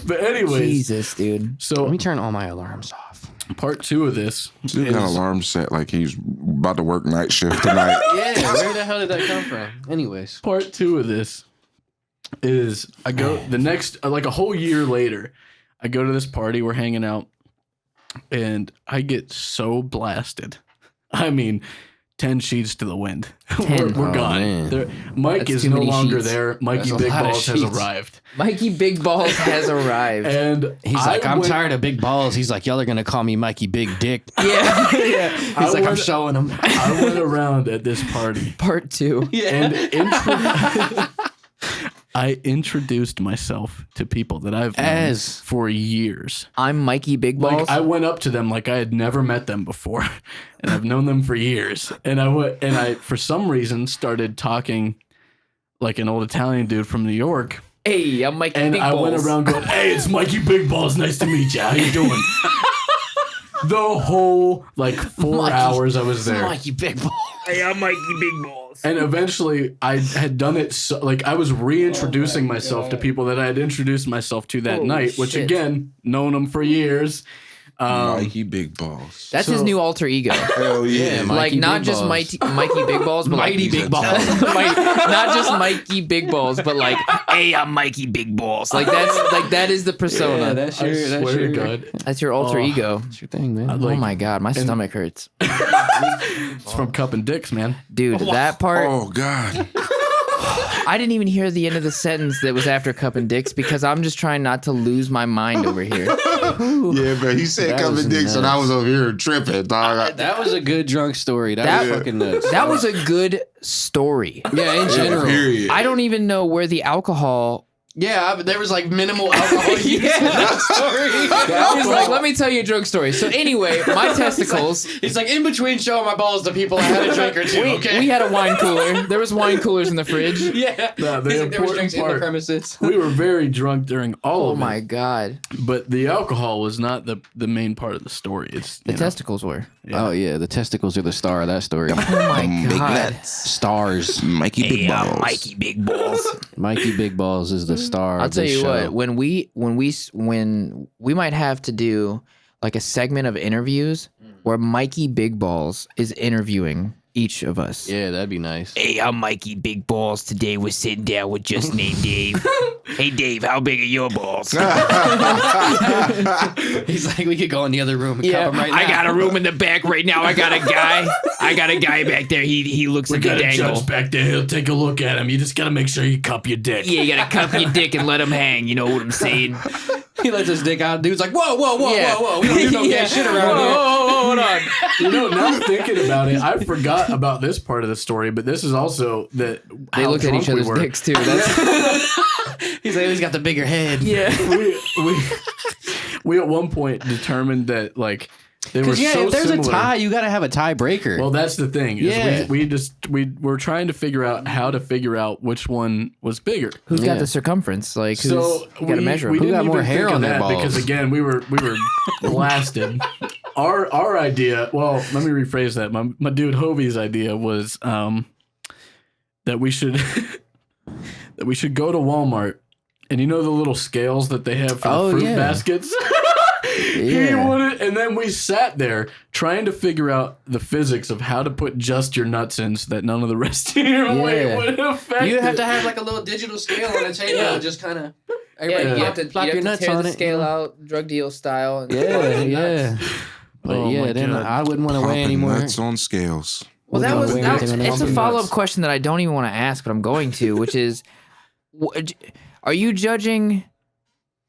But anyways, Jesus, dude. Let so me turn all my alarms off. part 2 of this Dude is got an alarm set like he's about to work night shift tonight. Yeah, where the hell did that come from? Anyways. part 2 of this is I go the next like a whole year later, I go to this party, we're hanging out, and I get so blasted. I mean, 10 sheets to the wind. 10. We're Oh, gone. man. Mike That's is too no many longer sheets. there. Mikey That's a Big lot of Balls has sheets. arrived. Mikey Big Balls has arrived. And He's like, I'm tired of big balls. He's like, y'all are gonna call me Mikey Big Dick. Yeah. Yeah. He's like, I'm showing him. I went around at this party Part 2. and I introduced myself to people that I've known for years. I'm Mikey Big Balls. Like I went up to them like I had never met them before, and I've known them for years. And I for some reason started talking like an old Italian dude from New York. Hey, I'm Mikey And Big I Balls. went around going, "Hey, it's Mikey Big Balls. Nice to meet you. How you doing?" The whole like 4 hours I was there. Mikey Big Balls. Hey, I'm Mikey Big Balls. And eventually, I had done it so, like I was reintroducing myself to people that I had introduced myself to that Holy night, which shit. again, known them for years. Mikey Big Balls. That's his So- new alter ego. Hell yeah. Yeah, Like Mikey not Big just Balls. Mikey Big Balls, but Mighty like Big Balls. not just Mikey Big Balls, but like, hey, I'm Mikey Big Balls. Like that is the persona. Yeah, that's I your, swear that's your, to God, That's your alter Oh. ego. that's your thing, man. Oh my god, my stomach hurts, it's from Cup and Dicks, man. dude. That part, Oh God. I didn't even hear the end of the sentence that was after Cup and Dicks because I'm just trying not to lose my mind over here. Yeah, man. He said That come was and Dicks, and I nuts. was over here tripping, dog. That was a good drunk story. That was fucking nuts. That was a good story. Yeah, in general. Period. I don't even know where the alcohol. Yeah, there was like minimal alcohol use in that story. He's like, let me tell you a drunk story. So anyway, my testicles. It's like in between showing my balls to people, I had a drink or two. Okay. We had a wine cooler. There was wine coolers in the fridge. yeah. No, the He's like, there was important drinks in the part- premises. We were very drunk during all Oh of my it, god, but the alcohol was not the main part of the story. It's the you know, testicles were. Yeah. Oh yeah, the testicles are the star of that story. Oh my Big god. nuts. Stars. Mikey Big Balls. Mikey Big Balls. Mikey Big Balls is the star. I'll of tell this you show. what. When we might have to do like a segment of interviews where Mikey Big Balls is interviewing each of us. Yeah, that'd be nice. Hey, I'm Mikey Big Balls. Today we're sitting down with just named Dave. Hey, Dave, how big are your balls? He's like, we could go in the other room and cup him right now. I got a room in the back right now. I got a guy back there. He looks We like a got a dangle. judge back there. He'll take a look at him. You just gotta make sure you cup your dick. Yeah, you gotta cup your dick and let him hang. You know what I'm saying? He lets his dick out. Dude's like, whoa, whoa, whoa, Yeah. whoa, whoa. We don't do no Yeah. gay shit around here. Hold on. You know, now thinking about it, I forgot about this part of the story, but this is also that They how looked at drunk each we other's were. dicks too. That's, He's like, he's got the bigger head. yeah. We at one point determined that like they were Because yeah, so if there's similar. a tie, you got to have a tiebreaker. Well, that's the thing. Is Yeah. we were trying to figure out how to figure out which one was bigger. Who's Yeah. got the circumference? Like, who's, So you gotta measure we them. Who didn't got more even hair think on of their that balls? because again we were blasted. Our idea. Well, let me rephrase that. My dude Hovey's idea was that we should go to Walmart and you know the little scales that they have for Oh, the fruit yeah. baskets. He Yeah. wanted, and then we sat there trying to figure out the physics of how to put just your nuts in so that none of the rest of your weight Yeah. would affect you have it. to have like a little digital scale on the table and just kind of Yeah, everybody you have to, plop you your have to nuts tear on the it. scale out, drug deal style. And Yeah, yeah. But Oh yeah, my then God. I wouldn't want to weigh Popping anymore. nuts on scales. Well, that We'll was go that, with it. it's a Pumping follow up nuts. question that I don't even want to ask, but I'm going to, which is, are you judging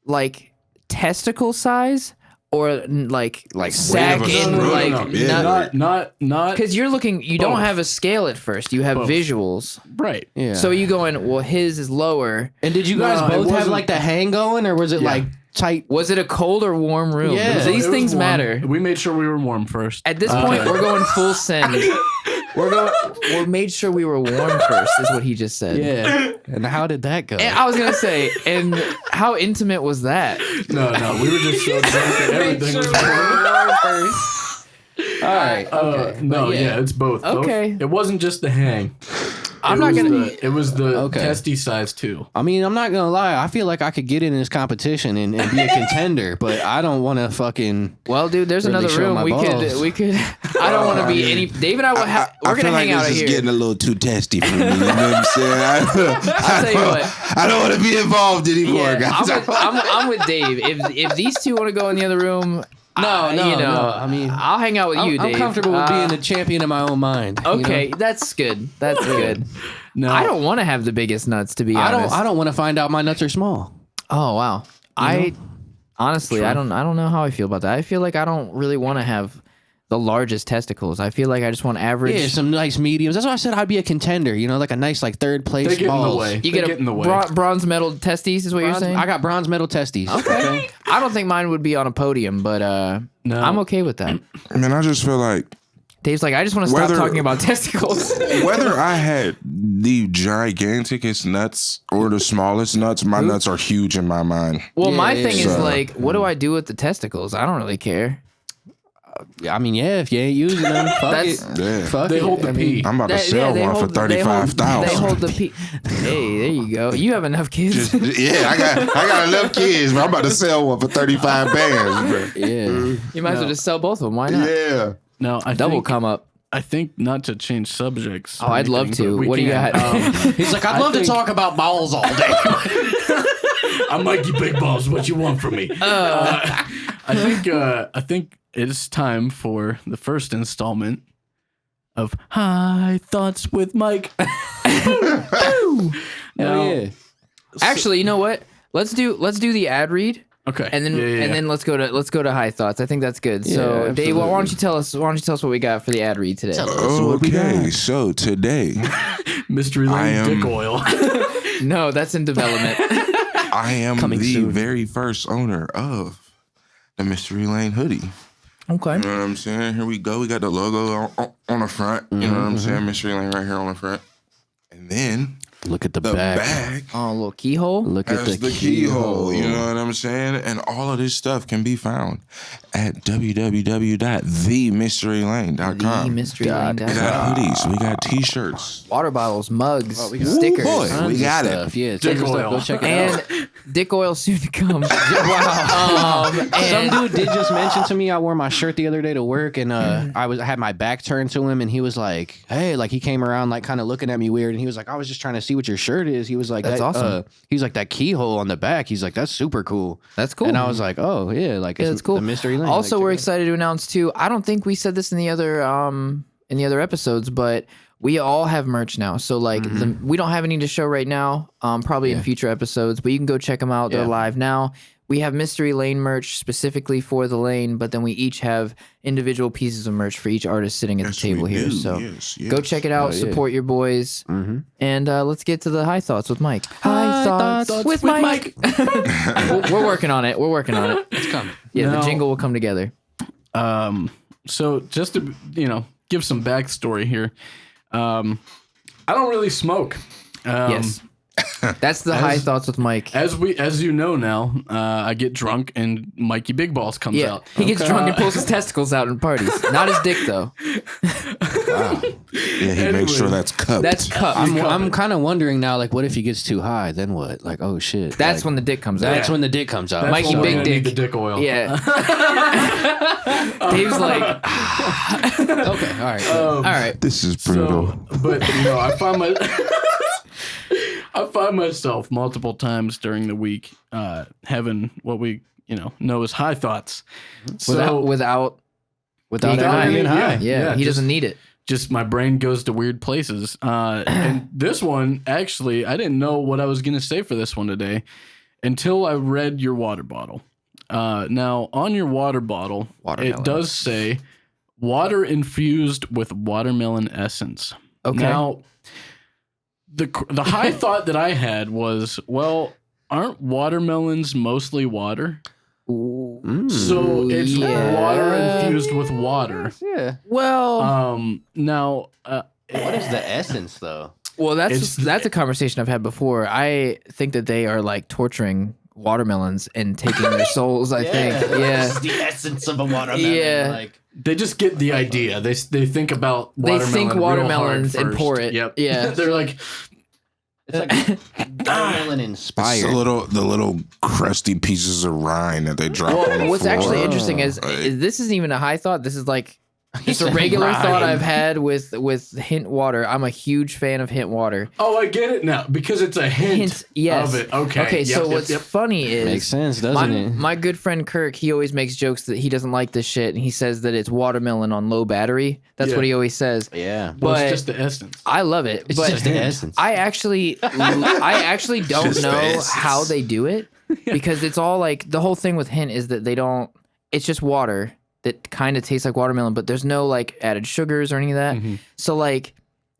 like testicle size or like sack of a and scrotum. like Yeah. not because you're looking, you don't Both. have a scale at first, you have Both. visuals. right. Yeah. So you going, well, his is lower. and did you guys No, it both have wasn't- like the hang going, or was it Yeah. like tight? Was it a cold or warm room? Yeah. Because these It was things warm. matter. We made sure we were warm first. At this point, we're going full send. We made sure we were warm first, is what he just said. Yeah. And how did that go? And I was gonna say, and how intimate was that? No, we were just so drunk that everything was warm. All right. No, But yeah. It's both. Okay. It wasn't just the hang. I'm not gonna. It was the Okay. testy size too. I mean, I'm not gonna lie. I feel like I could get in this competition and be a contender, but I don't want to fucking. Well, dude, there's Really another show room. my We balls. could. I don't want to be any. Dave and I will. We're gonna feel hang like out this here. is getting a little too testy for me. You know what I'm saying? I'll tell you what. I don't want to be involved anymore, Yeah, guys. I'm with Dave. If these two want to go in the other room, No. I mean, I'll hang out with you, I'm Dave. comfortable with being a champion in my own mind. you know? Okay, that's good. That's good. No, I don't want to have the biggest nuts, to be honest. I don't want to find out my nuts are small. Oh wow. Honestly, I don't know how I feel about that. I feel like I don't really want to have the largest testicles. I feel like I just want average. Yeah, some nice mediums. That's why I said I'd be a contender. You know, like a nice like third place they get in the balls. way. You They get get in the way. bronze medal testes, is what you're saying? I got bronze medal testes. Okay. I don't think mine would be on a podium, but No. I'm okay with that. I mean, I just feel like Dave's like, I just want to stop Whether- talking about testicles. whether I had the giganticest nuts or the smallest nuts, my nuts are huge in my mind. Well, my Yeah, thing is so- like, what do I do with the testicles? I don't really care. I mean, yeah, if you ain't using them, fuck That's- it. Yeah. Fuck They it. hold the I mean, pee. I'm about to sell they one for hold- they hold- They $35,000. hold the Hey, there you go. You have enough kids. Yeah, I got enough kids, but I'm about to sell one for 35 bands, bro. Yeah. You might as well just sell both of them. Why not? Yeah. No, I Double think, come up. I think not to change subjects. Oh, or I'd love anything, to. but we What do you can. got? He's like, I'd I love to think- talk about balls all day. I'm Mikey Big Balls. What you want from me? I think it's time for the first installment of High Thoughts with Mike. Hell Now- yeah. Actually, you know what? Let's do the ad read, Okay, and then Yeah. and then let's go to high thoughts. I think that's good. So, Yeah, Dave, why don't absolutely. you tell us? Why don't you tell us what we got for the ad read today? Okay, so today Mystery I Lane am- Dick Oil. No, that's in development. I am Coming the soon. very first owner of the Mystery Lane hoodie. Okay. You know what I'm saying? Here we go. We got the logo on the front. You know what I'm saying? Mystery Lane right here on the front. And then Look at the the back. back Oh, a little keyhole. Look at has the keyhole. You know what I'm saying? And all of this stuff can be found at www.themysterylane.com. We TheMysteryLane.com. got hoodies. We got t-shirts. Water bottles, mugs, we got- stickers, Boy, Tons we of got it. stuff. Yeah, Dick tons of stuff. oil. Go check it out. and dick oil soon to come. Wow. Some And dude did just mention to me I wore my shirt the other day to work, and I had my back turned to him, and he was like, "Hey," like he came around like kind of looking at me weird, and he was like, "I was just trying to see what your shirt is." He was like, That's awesome. He's like, "That keyhole on the back." He's like, "That's super cool." that's cool. And I was like, "Oh yeah, like Yeah, it's that's cool. The mystery lane." Also, Like, we're check it excited to announce too. I don't think we said this in the other episodes, but we all have merch now. So like we don't have any to show right now. Probably in future episodes, but you can go check them out. They're Yeah. live now. We have Mystery Lane merch specifically for the lane, but then we each have individual pieces of merch for each artist sitting at the table here. So go check it out. Oh, yeah. Support your boys. out. Mhm. And let's get to the high thoughts with Mike. High thoughts with Mike. We're working on it. We're working on it. It's coming. Yeah, the Now- jingle will come together. So just to give some backstory here, I don't really smoke. Yes. That's the high thoughts with Mike. As you know now, I get drunk and Mikey Big Balls comes Yeah, out. he gets drunk and pulls his testicles out in parties. Not his dick though. Yeah, he makes sure that's cupped. That's cup. I'm kind of wondering now, like, what if he gets too high? Then what? Like, oh shit. That's like, when the dick comes out. that's when the dick comes out. That's Mikey when Big I need Dick. the dick oil. Yeah. Dave's like, Okay, all right. all right. This is brutal. So, but I find myself multiple times during the week having what we know as high thoughts. Without Without being ever high. being high. Yeah, he just- doesn't need it. Just my brain goes to weird places. And this one, actually, I didn't know what I was going to say for this one today until I read your water bottle. Now, on your water bottle, Watermelon. it does say water infused with watermelon essence. Okay. Now, the high thought that I had was, well, aren't watermelons mostly water? So it's yeah. water infused with water. Yeah. Well, Now, What is the essence though? well, it's- that's a conversation I've had before. I think that they are like torturing watermelons and taking their souls. I think. This Yeah. is the essence of a watermelon. Yeah. Like, They just get the idea. They think about They watermelon think real hard watermelons and first. pour it. Yep. Yeah. They're like, it's like watermelon It's inspired. the little crusty pieces of rind that they drop on the Well, what's floor. actually interesting is Like- this isn't even a high thought. This is like just a said regular rind. thought I've had with hint water. I'm a huge fan of hint water. oh, I get it now because it's a hint Yes. of it. Okay. Okay. Yep, so yep, what's yep. funny is Makes sense, doesn't it? my good friend Kirk, he always makes jokes that he doesn't like this shit, and he says that it's watermelon on low battery. That's Yeah. what he always says. Yeah. Well, but- it's just the essence. I love it, It's but just the essence. I actually don't Just know the how they do it because it's all like the whole thing with hint is that they don't. It's just water that kind of tastes like watermelon, but there's no like added sugars or any of that. Mhm. So like,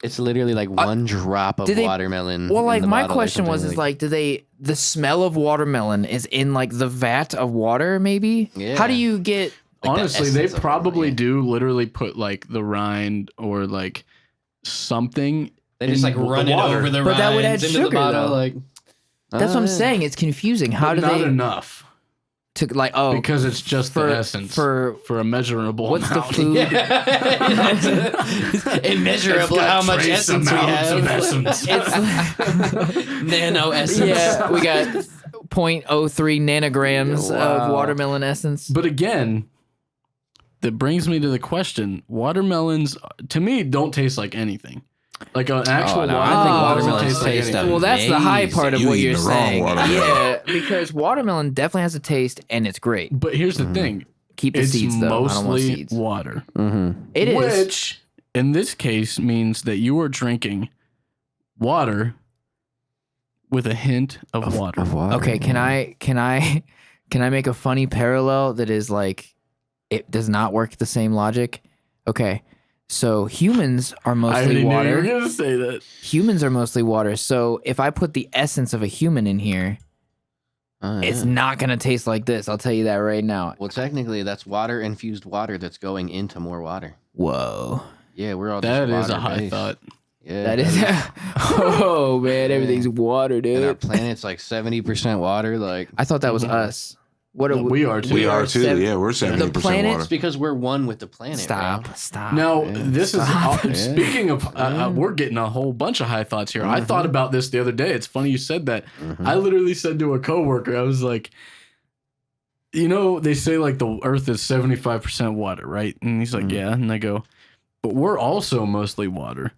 It's literally like one drop of did they- watermelon. well, in like the my bottle or question was, something, is like, do they the smell of watermelon is in like the vat of water? Maybe. Yeah. How do you get? Like the Honestly, they essence of it, probably yeah. do literally put like the rind or like something. they just like in run the it water. over the But that would rinds add into the sugar, bottle, though. like That's what I'm yeah. saying. It's confusing. How But do not they enough to like? Oh, because it's just for the essence for a measurable what's the amount. food? Immeasurable It's got how much trace essence we amounts of have. essence. Nano essence. Yeah, we got 0.03 nanograms of Wow. watermelon essence. But again, that brings me to the question: watermelons, to me, don't taste like anything. Like an actual no, watermelon I think doesn't watermelons taste like taste anything. Well, that's the high amazing. part of You what eating you're the wrong saying. watermelon. Yeah, because watermelon definitely has a taste and it's great. But here's the thing: Keep the it's seeds though. I don't want mostly seeds. water, It is. which in this case means that you are drinking water with a hint of water. Okay, can I make a funny parallel that is like it does not work the same logic? Okay. So humans are I mostly already knew you were water. gonna say that. Humans are mostly water. So if I put the essence of a human in here, it's not gonna taste like this. I'll tell you that right now. Well, technically, that's water infused water that's going into more water. Whoa. Yeah, we're all That just is a high water-based. thought. Yeah, That is oh man, everything's water, And our dude. planet's like 70% water. Like I thought that was us. What are Well, we are too. We are too. seven- Yeah, we're 70% planet- water. it's because we're one with the planet. Stop. bro. Stop. Now, Yeah. this is Stop. speaking of. We're getting a whole bunch of high thoughts here. I thought about this the other day. It's funny you said that. I literally said to a coworker, I was like, you know, they say like the Earth is 75% water, right? And he's like, yeah. And I go, but we're also mostly water.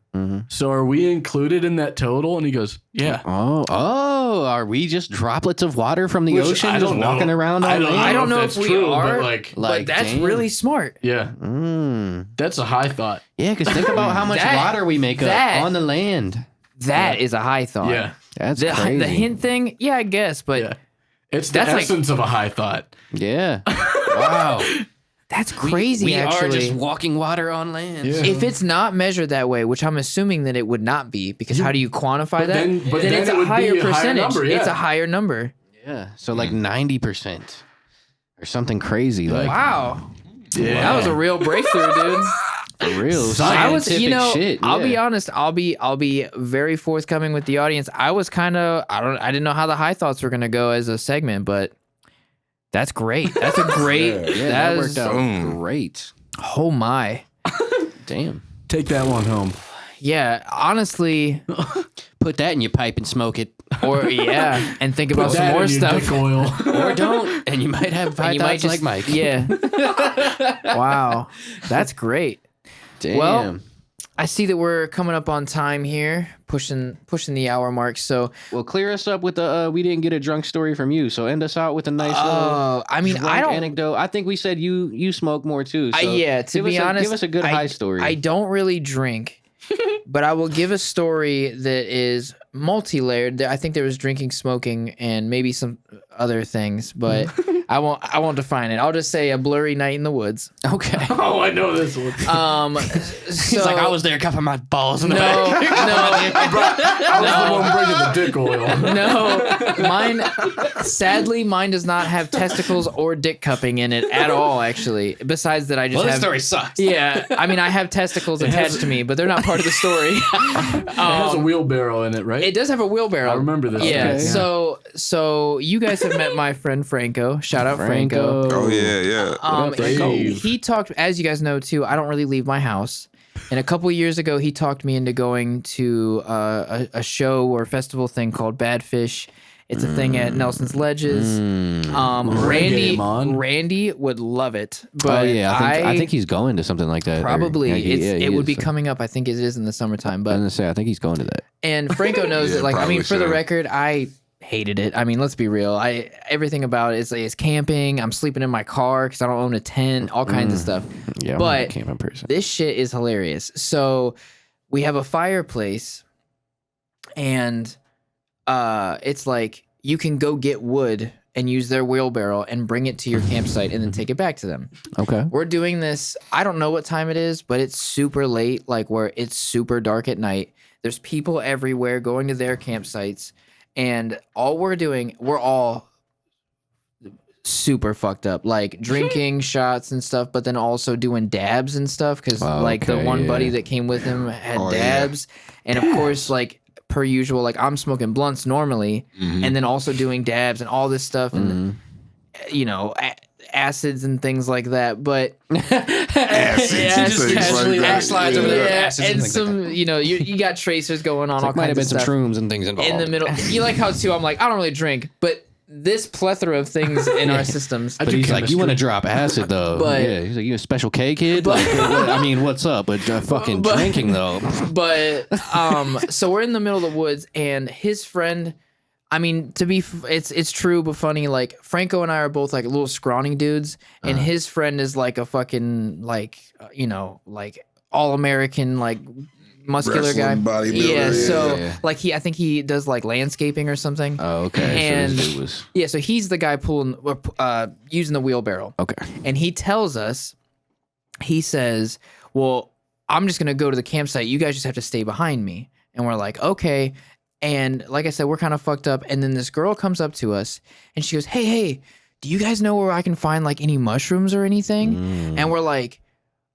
So are we included in that total? And he goes, yeah. Oh, are we just droplets of water from the Which ocean I just don't know. walking around I on don't land? I don't know that's if we true, are, but like, but that's damn. really smart. yeah, that's a high thought. Yeah, because think about how much That- water we make that- up on the land. That is a high thought. Yeah, That's The crazy. hint thing, yeah, I guess, but yeah. It's the That's like- essence of a high thought. Yeah. Wow. that's crazy. We actually, are just walking water on land. Yeah. if it's not measured that way, which I'm assuming that it would not be, because how do you quantify But that? then- but then it's it a would be higher a higher percentage. number, It's yeah. a higher number. Yeah. So like 90% or something crazy. Like Wow, Yeah, that was a real breakthrough, dude. for real. I was, scientific you know, shit. I'll be yeah. honest. I'll be very forthcoming with the audience. I was kind of, I didn't know how the high thoughts were gonna go as a segment, but that's great. That's a great. Yeah, that is- worked out Boom. great. Oh my. Damn. Take that one home. Yeah, honestly, Put that in your pipe and smoke it. or yeah, and think about Put some that more in your stuff. dick oil. Or don't. And you might have And high you might thoughts like Mike. Yeah. Wow, that's great. Damn. Well, I see that we're coming up on time here, pushing the hour mark. So, Well, clear us up with the we didn't get a drunk story from you. So end us out with a nice little I mean, drunk I don't. anecdote. I think we said you smoke more too. So Yeah, to give be us honest, give us a good high story. I don't really drink, but I will give a story that is multi-layered. I think there was drinking, smoking, and maybe some other things. But I won't define it. I'll just say a blurry night in the woods. Okay. Oh, I know this one. He's like, I was there cupping my balls in the back. I was the one bringing the dick oil. No, mine does not have testicles or dick cupping in it at all, actually. Besides that, I just Well, have... this story sucks. Yeah, I mean, I have testicles attached to me, but they're not part of the story. It has a wheelbarrow in it, right? It does have a wheelbarrow. I remember this. Yeah, Okay. so you guys have met my friend Franco. Shout out Franco. Oh yeah. He talked, as you guys know too, I don't really leave my house. And a couple years ago, he talked me into going to a show or festival thing called Bad Fish. It's a thing at Nelson's Ledges. Randy would love it. But I think he's going to something like that. Probably. It would be so. coming up. I think it is in the summertime. I was But gonna say, I think he's going to that. and Franco knows Yeah, it. Like, I mean, probably for the so. record, I hated it. I mean, let's be real. Everything about it is camping. I'm sleeping in my car because I don't own a tent. All kinds of stuff. Yeah, But I'm a camping person. This shit is hilarious. So we have a fireplace, and it's like you can go get wood and use their wheelbarrow and bring it to your campsite and then take it back to them. Okay. We're doing this. I don't know what time it is, but it's super late, like where it's super dark at night. There's people everywhere going to their campsites, and all we're doing, we're all super fucked up, like drinking shots and stuff, but then also doing dabs and stuff because like the one buddy that came with him had dabs, and of course, like per usual, like I'm smoking blunts normally, and then also doing dabs and all this stuff, and you know, acids and things like that. But slides over there. Acids and things some, you know, you got tracers going on. All might have kinds been of some stuff shrooms and things involved. in the middle. You like how too? I'm like, I don't really drink, but this plethora of things in our systems. But he's like, you want to drop acid though? But- yeah, he's like, you a special K kid? Like, I mean, what's up? But fucking drinking though. But so we're in the middle of the woods, and his friend. I mean, it's true but funny. Like Franco and I are both like little scrawny dudes, and his friend is like a fucking like you know, like all American like muscular Wrestling guy. bodybuilder, Yeah, like I think he does like landscaping or something. Oh, okay. And so this dude was yeah, so he's the guy using the wheelbarrow. okay. And he tells us, he says, well, I'm just going to go to the campsite. You guys just have to stay behind me. And we're like, okay. And like I said, we're kind of fucked up. And then this girl comes up to us and she goes, hey, do you guys know where I can find like any mushrooms or anything? And we're like,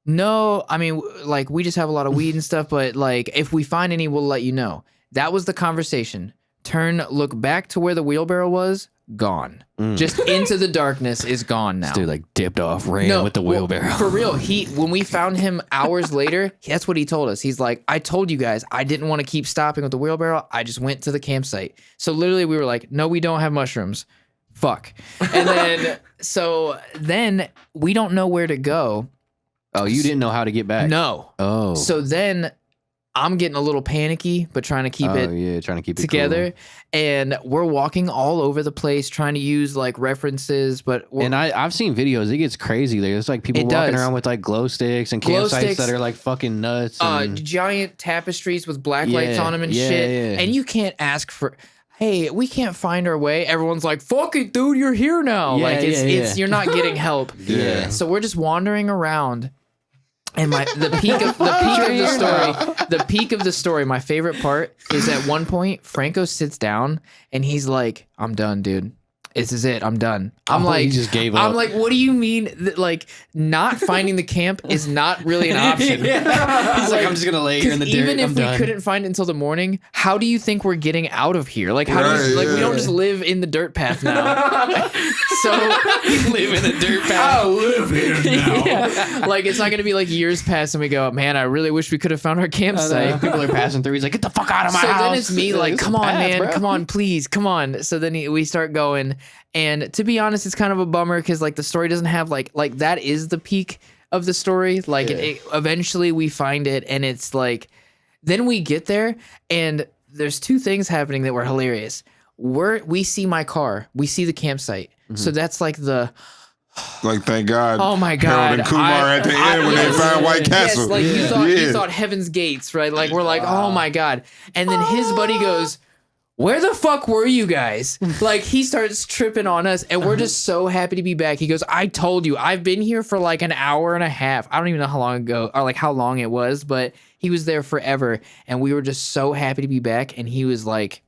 no, I mean, like we just have a lot of weed and stuff, but like if we find any, we'll let you know. That was the conversation. Look back to where the wheelbarrow was, gone. Just into the darkness is gone now. This dude like dipped off, ran with the wheelbarrow. For real, when we found him hours later, that's what he told us. He's like, I told you guys I didn't want to keep stopping with the wheelbarrow. I just went to the campsite. So literally we were like, no, we don't have mushrooms. Fuck. And then we don't know where to go. Oh, you didn't know how to get back? No. Oh. So then I'm getting a little panicky, but trying to keep trying to keep it together. cool. And we're walking all over the place trying to use like references, but And I've seen videos. It gets crazy. There's like people walking around with like glow sticks and campsites that are like fucking nuts. And giant tapestries with black lights on them and shit. Yeah. And you can't ask for, hey, we can't find our way. Everyone's like, fuck it, dude, you're here now. Yeah, like it's you're not getting help. Yeah. So we're just wandering around. And the peak of the story, my favorite part is at one point Franco sits down and he's like, I'm done, dude. This is it. I'm done. I'm like, he just gave up. I'm like, what do you mean that like not finding the camp is not really an option? He's like, I'm just gonna lay here in the dirt. Even if I'm we done. couldn't find it until the morning, how do you think we're getting out of here? Like, how do you, like we don't just live in the dirt path now. So live in the dirt path. I live here now. yeah, like it's not gonna be like years pass and we go, man, I really wish we could have found our campsite. People are passing through. He's like, get the fuck out of my house. So then it's me like, This is come a on, path, man, bro. come on, please, come on. So then we start going, and to be honest, it's kind of a bummer because like the story doesn't have like that is the peak of the story. Like it, eventually we find it, and it's like, then we get there, and there's two things happening that were hilarious. We see my car, we see the campsite, so that's like the. Like, thank God. Oh my God! Harold and Kumar at the end when they found White Castle. Yes, like you thought Heaven's Gates, right? Like we're like, oh my God! And then his buddy goes, where the fuck were you guys? Like, he starts tripping on us, and we're just so happy to be back. He goes, I told you, I've been here for like an hour and a half. I don't even know how long ago, or like how long it was, but he was there forever, and we were just so happy to be back. And he was like,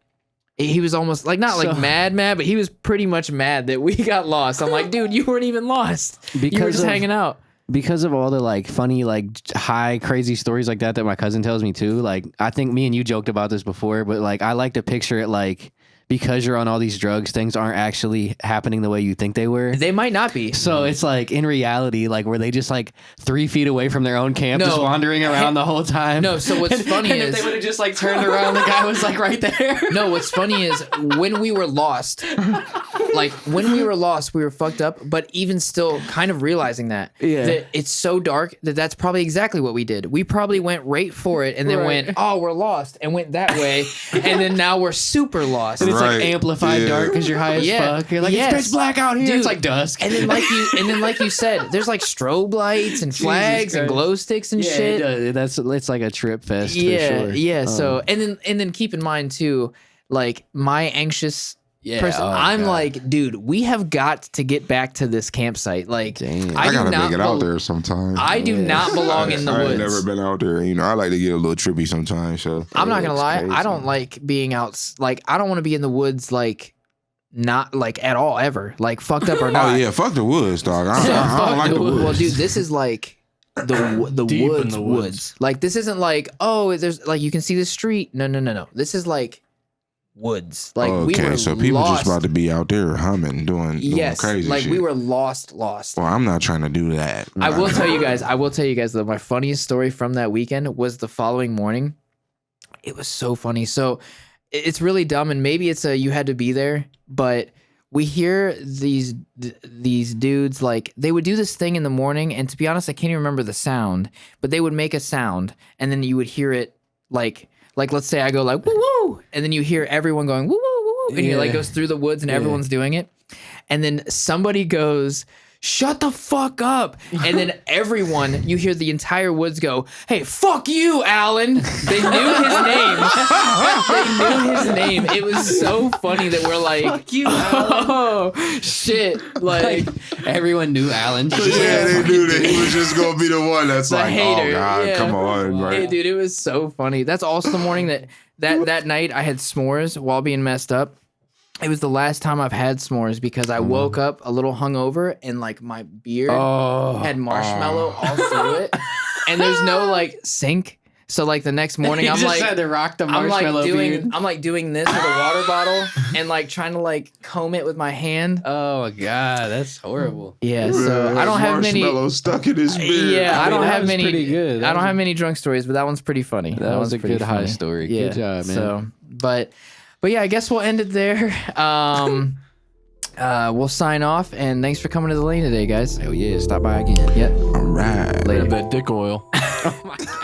he was almost like, not like mad, but he was pretty much mad that we got lost. I'm like, dude, you weren't even lost. You were just hanging out. Because of all the like funny, like high crazy stories like that my cousin tells me too. Like, I think me and you joked about this before, but like I like to picture it like, because you're on all these drugs, things aren't actually happening the way you think they were. They might not be. So it's like, in reality, like, were they just like 3 feet away from their own camp, just wandering around the whole time? No, so what's funny and is... if they would have just like turned around, the guy was like right there. No, what's funny is when we were lost, like when we were lost, we were fucked up, but even still kind of realizing that it's so dark that's probably exactly what we did. We probably went right for it and then went, oh, we're lost, and went that way. And then now we're super lost. And it's like amplified dark because you're high as fuck. You're like, it's pitch black out here. Dude, it's like dusk. And then like you said, there's like strobe lights and flags and glow sticks and shit. It's like a trip fest. Yeah, for sure. yeah. So and then keep in mind too, like my anxious person, I'm like, dude, we have got to get back to this campsite. Like, I gotta make it out there sometime. I do not belong in the woods. I've never been out there. You know, I like to get a little trippy sometimes. So I'm not gonna lie, I don't like being out. Like, I don't want to be in the woods. Like, not like at all ever. Like, fucked up or not. Oh yeah, fuck the woods, dog. I don't like the woods. Well, dude, this is like the Deep woods, in the woods. Like, this isn't like, oh, there's like you can see the street. No. This is like woods. Like, we were so people lost. just about to be out there humming, doing crazy like shit. we were lost. Well, I'm not trying to do that. I will tell you guys though, my funniest story from that weekend was the following morning. It was so funny. So it's really dumb, and maybe it's you had to be there, but we hear these dudes, like, they would do this thing in the morning, and to be honest, I can't even remember the sound, but they would make a sound, and then you would hear it like let's say I go like woo woo, and then you hear everyone going woo woo woo woo, and he like goes through the woods and everyone's doing it, and then somebody goes, shut the fuck up. And then everyone, you hear the entire woods go, hey, fuck you, Alan. They knew his name. They knew his name. It was so funny that we're like, fuck you, Alan. Oh, shit. Like everyone knew Alan. Yeah, they knew that he was just going to be the one that's like, hater. Oh, God, come on. Right? Hey, dude, it was so funny. That's also the morning that night I had s'mores while being messed up. It was the last time I've had s'mores because I woke up a little hungover and like my beard had marshmallow all through it, and there's no like sink. So like the next morning, I'm like, had to rock the marshmallow beard. I'm like doing this with a water bottle and like trying to like comb it with my hand. Oh my God, that's horrible. Yeah, so I don't have many. Marshmallow stuck in his beard. Yeah, I don't have many. Pretty good. I don't have many drunk stories, but that one's pretty funny. That was a pretty good high funny. story. Yeah, Good job, man. So, but yeah, I guess we'll end it there. We'll sign off, and thanks for coming to the lane today, guys. Hell yeah, stop by again. Yep. All right. Later. That dick oil. Oh my God.